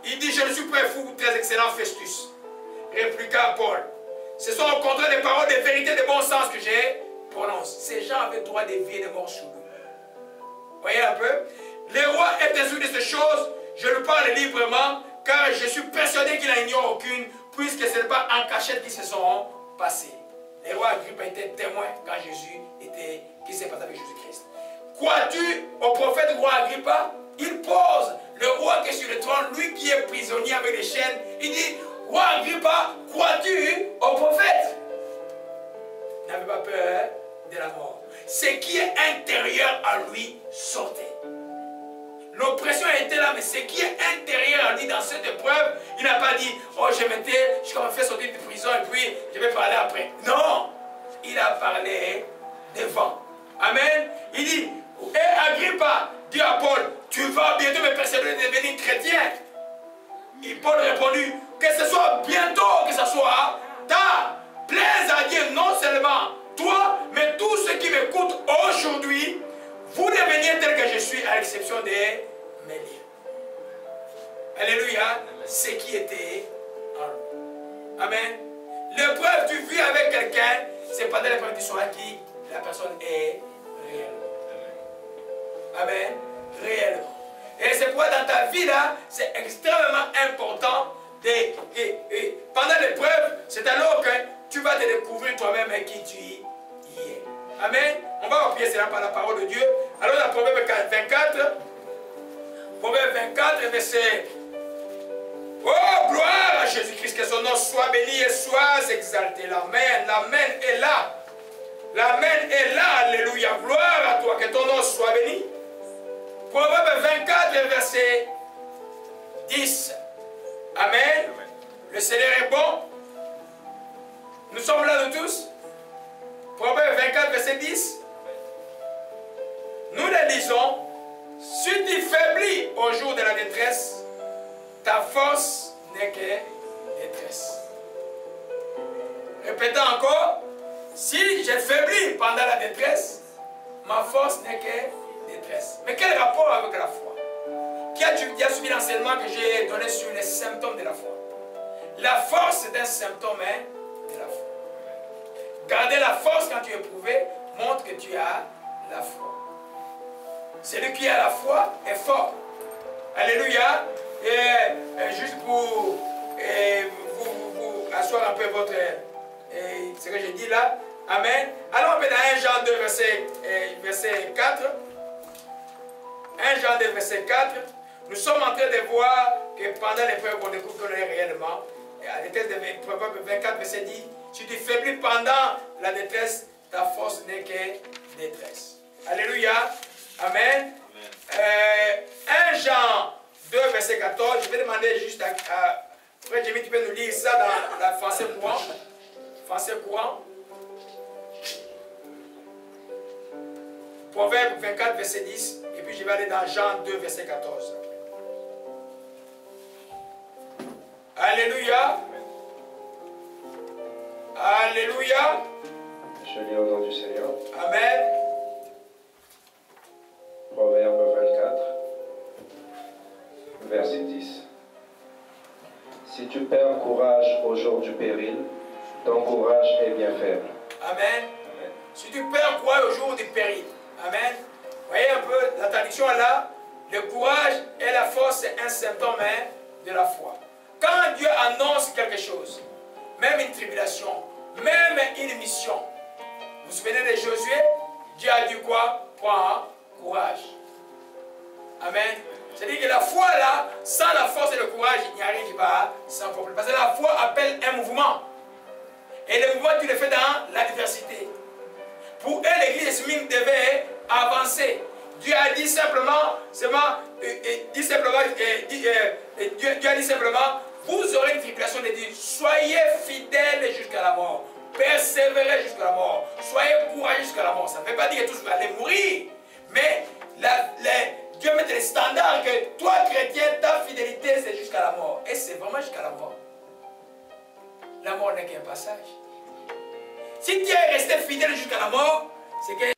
Il dit, je ne suis pas un fou, très excellent Festus. Répliqua Paul, ce sont au contraire des paroles de vérité de bon sens que j'ai prononcées. Ces gens avaient droit de vie et de mort sur nous. Voyez un peu? Le roi est instruit de ces choses, je lui parle librement, car je suis persuadé qu'il n'en ignore aucune, puisque ce n'est pas en cachette qui se sont passés. Le roi Agrippa était témoin quand qui s'est passé avec Jésus-Christ. Crois-tu au prophète roi Agrippa? Il pose le roi qui est sur le trône, lui qui est prisonnier avec les chaînes. Il dit, roi Agrippa, crois-tu au prophète? N'avez pas peur de la mort. Ce qui est intérieur à lui sortait. L'oppression était là, mais ce qui est intérieur à lui dans cette épreuve, il n'a pas dit, oh je suis comme fait sortir de prison et puis je vais parler après. Non, il a parlé devant. Amen. Il dit, et Agrippa dit à Paul, tu vas bientôt me persévérer de devenir chrétien. Et Paul a répondu, que ce soit bientôt, que ce soit tard, plaise à Dieu, non seulement toi, mais tous ceux qui m'écoutent aujourd'hui, vous deveniez tel que je suis, à l'exception des mes liens. Alléluia. Ce qui était en lui. Amen. L'épreuve tu vis avec quelqu'un, c'est pendant l'épreuve du soir qui la personne est réelle. Amen. Réellement. Et c'est pourquoi dans ta vie là, c'est extrêmement important pendant l'épreuve, c'est alors que tu vas te découvrir toi-même qui tu es. Amen. On va appuyer cela par la parole de Dieu. Alors dans Proverbe 24, verset. Oh, gloire à Jésus-Christ, que son nom soit béni et soit exalté. L'amen, l'amen est là. L'amen est là, alléluia. Gloire à toi, que ton nom soit béni. Proverbe 24, verset 10. Amen. Le Seigneur est bon. Nous sommes là nous tous. Proverbe 24, verset 10. Nous le lisons. Si tu faiblis au jour de la détresse, ta force n'est que détresse. Répétons encore. Si j'ai faibli pendant la détresse, ma force n'est que détresse. Mais quel rapport avec la foi? Qui a suivi l'enseignement que j'ai donné sur les symptômes de la foi? La force est un symptôme de la foi. Garder la force quand tu es éprouvé montre que tu as la foi. Celui qui a la foi est fort. Alléluia. Et juste pour vous asseoir un peu votre ce que j'ai dit là. Amen. Allons dans 1 Jean 2 verset 4. 1 Jean 2 verset 4. Nous sommes en train de voir que pendant l'épreuve on découvre qu'on est réellement. Et à la détresse de Proverbe 24 verset 10. Si tu faiblis pendant la détresse, ta force n'est que détresse. Alléluia. Amen. 1 Jean 2 verset 14. Je vais demander juste à Frère Jimmy, tu peux nous lire ça dans la français courant. Français courant. Proverbe 24 verset 10. Et puis je vais aller dans Jean 2 verset 14. Alléluia. Alléluia. Je lis au nom du Seigneur. Amen. Proverbe 24, verset 10. Si tu perds courage au jour du péril, ton courage est bien faible. Amen. Si tu perds courage au jour du péril. Amen. Voyez un peu la traduction là. Le courage et la force, c'est un symptôme de la foi. Quand Dieu annonce quelque chose, même une tribulation, même une mission, vous vous souvenez de Josué? Dieu a dit quoi? Prends courage. Amen. C'est-à-dire que la foi là, sans la force et le courage, il n'y arrive pas sans problème. Parce que la foi appelle un mouvement. Et le mouvement, tu le fais dans l'adversité. Pour eux, l'église de Smyrne devait avancer. Dieu a dit simplement, Dieu a dit simplement, vous aurez une tribulation de dire, soyez fidèles jusqu'à la mort, persévérez jusqu'à la mort, soyez courageux jusqu'à la mort. Ça ne veut pas dire que tous vous allez mourir, mais Dieu met les standards que toi, chrétien, ta fidélité, c'est jusqu'à la mort. Et c'est vraiment jusqu'à la mort. La mort n'est qu'un passage. Si tu es resté fidèle jusqu'à la mort, c'est que